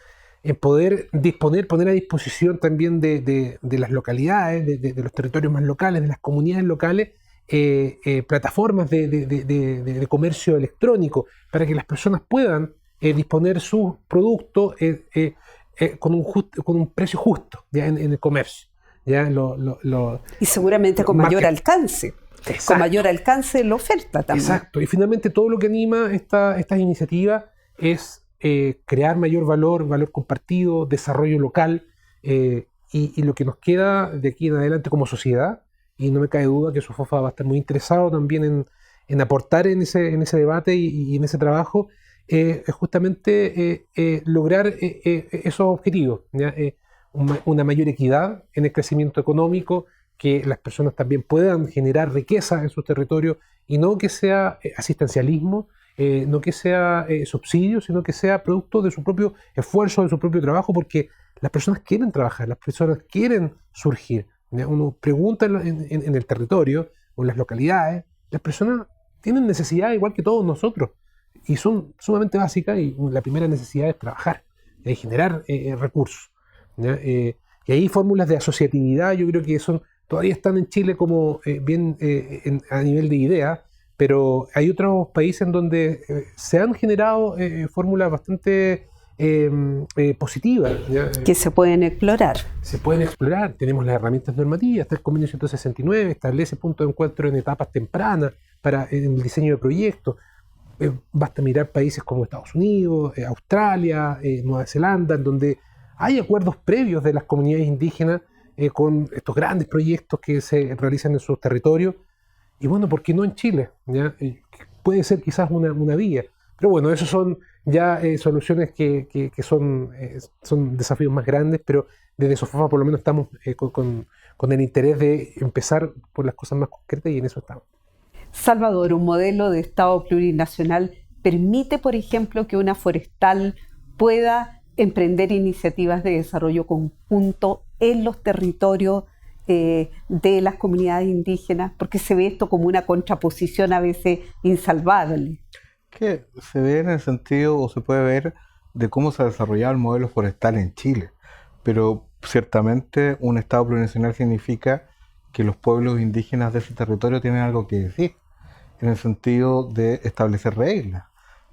poder poner a disposición también de las localidades, de los territorios más locales, de las comunidades locales, plataformas de comercio electrónico para que las personas puedan disponer sus productos con un precio justo, ¿ya? En el comercio. ¿Ya? Y seguramente con mayor alcance. Exacto. Con mayor alcance en la oferta también. Exacto. Y finalmente todo lo que anima estas iniciativas es crear mayor valor compartido, desarrollo local, y lo que nos queda de aquí en adelante como sociedad, y no me cabe duda que SOFOFA va a estar muy interesado también en aportar en ese debate y en ese trabajo, es justamente lograr esos objetivos, ¿ya? Una mayor equidad en el crecimiento económico, que las personas también puedan generar riqueza en sus territorios, y no que sea asistencialismo, no que sea subsidio, sino que sea producto de su propio esfuerzo, de su propio trabajo, porque las personas quieren trabajar, las personas quieren surgir, ¿ya? Uno pregunta en el territorio o en las localidades, las personas tienen necesidades igual que todos nosotros, y son sumamente básicas, y la primera necesidad es trabajar, generar recursos, ¿ya? Y ahí fórmulas de asociatividad yo creo que todavía están en Chile como bien a nivel de idea, pero hay otros países en donde se han generado fórmulas bastante positivas, ¿ya? Que se pueden explorar. Se pueden explorar, tenemos las herramientas normativas, está el convenio 169, establece puntos de encuentro en etapas tempranas en el diseño de proyectos. Basta mirar países como Estados Unidos, Australia, Nueva Zelanda, en donde hay acuerdos previos de las comunidades indígenas con estos grandes proyectos que se realizan en sus territorios. Y bueno, ¿por qué no en Chile? ¿Ya? Puede ser quizás una vía. Pero bueno, esos son ya soluciones que son desafíos más grandes, pero desde SOFOFA por lo menos estamos con el interés de empezar por las cosas más concretas, y en eso estamos. Salvador, un modelo de Estado plurinacional permite, por ejemplo, que una forestal pueda emprender iniciativas de desarrollo conjunto en los territorios de las comunidades indígenas, porque se ve esto como una contraposición a veces insalvable. Que se ve en el sentido, o se puede ver, de cómo se ha desarrollado el modelo forestal en Chile, pero ciertamente un Estado plurinacional significa que los pueblos indígenas de ese territorio tienen algo que decir, en el sentido de establecer reglas,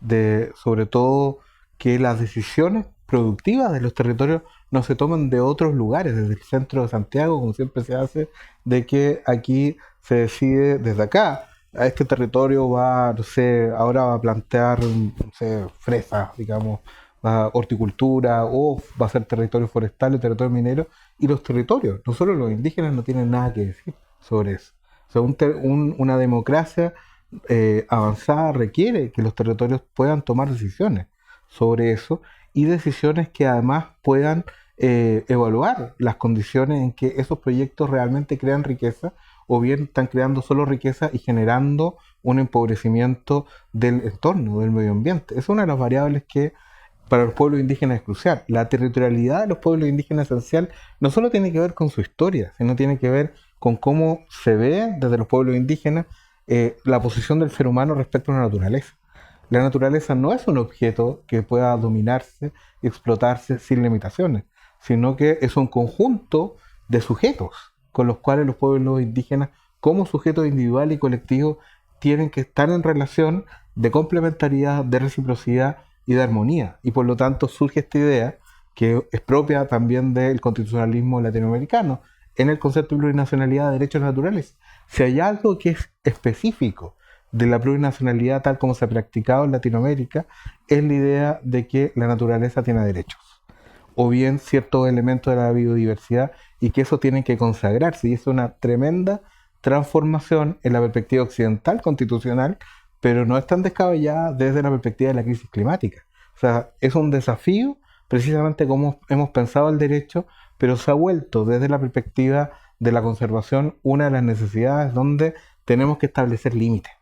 de sobre todo que las decisiones productivas de los territorios no se toman de otros lugares, desde el centro de Santiago, como siempre se hace, de que aquí se decide desde acá, a este territorio va, no sé, ahora va a plantear, no sé, fresas, digamos, horticultura, o va a ser territorio forestal o territorio minero, y los territorios, no solo los indígenas, no tienen nada que decir sobre eso. O sea, una democracia avanzada requiere que los territorios puedan tomar decisiones sobre eso, y decisiones que además puedan evaluar las condiciones en que esos proyectos realmente crean riqueza, o bien están creando solo riqueza y generando un empobrecimiento del entorno, del medio ambiente. Es una de las variables que para los pueblos indígenas es crucial. La territorialidad de los pueblos indígenas esencial no solo tiene que ver con su historia, sino tiene que ver con cómo se ve desde los pueblos indígenas la posición del ser humano respecto a la naturaleza. La naturaleza no es un objeto que pueda dominarse y explotarse sin limitaciones, sino que es un conjunto de sujetos con los cuales los pueblos indígenas, como sujetos individuales y colectivos, tienen que estar en relación de complementariedad, de reciprocidad y de armonía. Y por lo tanto surge esta idea, que es propia también del constitucionalismo latinoamericano, en el concepto de plurinacionalidad de derechos naturales. Si hay algo que es específico de la plurinacionalidad tal como se ha practicado en Latinoamérica, es la idea de que la naturaleza tiene derechos, o bien ciertos elementos de la biodiversidad y que eso tiene que consagrarse, y es una tremenda transformación en la perspectiva occidental constitucional, pero no es tan descabellada desde la perspectiva de la crisis climática. O sea, es un desafío precisamente como hemos pensado el derecho, pero se ha vuelto desde la perspectiva de la conservación una de las necesidades donde tenemos que establecer límites.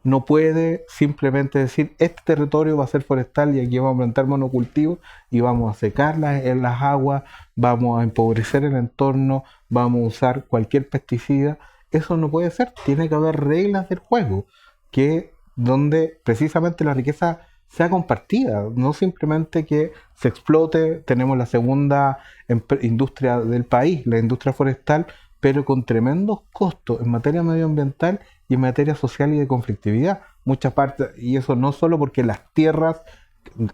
No puede simplemente decir, este territorio va a ser forestal y aquí vamos a plantar monocultivos y vamos a secar las aguas, vamos a empobrecer el entorno, vamos a usar cualquier pesticida. Eso no puede ser, tiene que haber reglas del juego, donde precisamente la riqueza sea compartida, no simplemente que se explote. Tenemos la segunda industria del país, la industria forestal, pero con tremendos costos en materia medioambiental y en materia social y de conflictividad. Muchas partes, y eso no solo porque las tierras,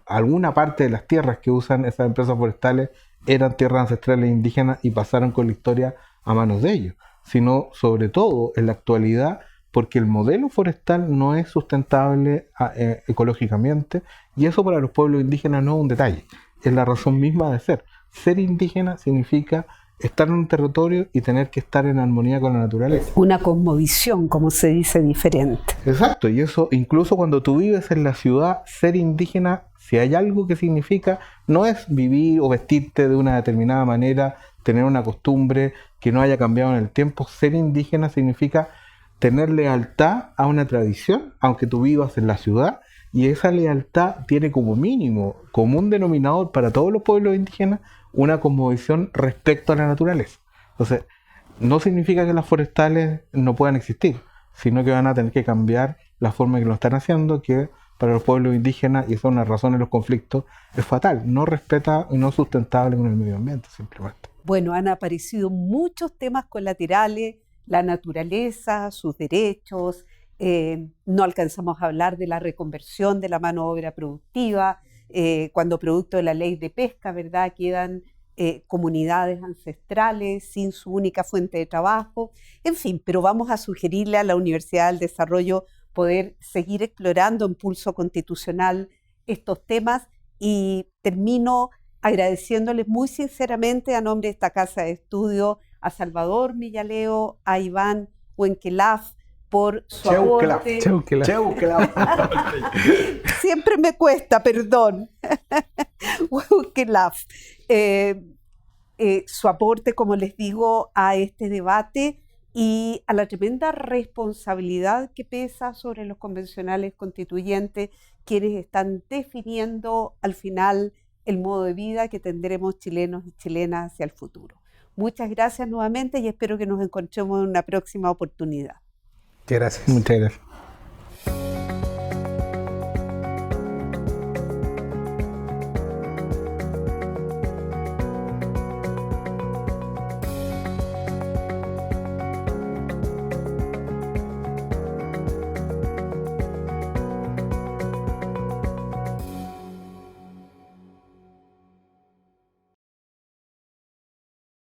alguna parte de las tierras que usan esas empresas forestales eran tierras ancestrales indígenas y pasaron con la historia a manos de ellos, sino sobre todo en la actualidad, porque el modelo forestal no es sustentable ecológicamente, y eso para los pueblos indígenas no es un detalle, es la razón misma de ser. Ser indígena significa estar en un territorio y tener que estar en armonía con la naturaleza. Una cosmovisión, como se dice, diferente. Exacto, y eso incluso cuando tú vives en la ciudad, ser indígena, si hay algo que significa, no es vivir o vestirte de una determinada manera, tener una costumbre que no haya cambiado en el tiempo. Ser indígena significa tener lealtad a una tradición, aunque tú vivas en la ciudad, y esa lealtad tiene como mínimo, como un denominador para todos los pueblos indígenas, una cosmovisión respecto a la naturaleza. Entonces, no significa que las forestales no puedan existir, sino que van a tener que cambiar la forma en que lo están haciendo, que para los pueblos indígenas, y esa es una razón de los conflictos, es fatal, no respeta y no es sustentable con el medio ambiente, simplemente. Bueno, han aparecido muchos temas colaterales, la naturaleza, sus derechos, no alcanzamos a hablar de la reconversión de la mano de obra productiva, cuando producto de la ley de pesca, ¿verdad?, quedan comunidades ancestrales sin su única fuente de trabajo, en fin, pero vamos a sugerirle a la Universidad del Desarrollo poder seguir explorando en Pulso Constitucional estos temas, y termino agradeciéndoles muy sinceramente a nombre de esta casa de estudio a Salvador Millaleo, a Iván Huenquelaf por su aporte. Siempre me cuesta, perdón. Huenquelaf. Su aporte, como les digo, a este debate y a la tremenda responsabilidad que pesa sobre los convencionales constituyentes, quienes están definiendo al final el modo de vida que tendremos chilenos y chilenas hacia el futuro. Muchas gracias nuevamente y espero que nos encontremos en una próxima oportunidad. Gracias. Muchas gracias.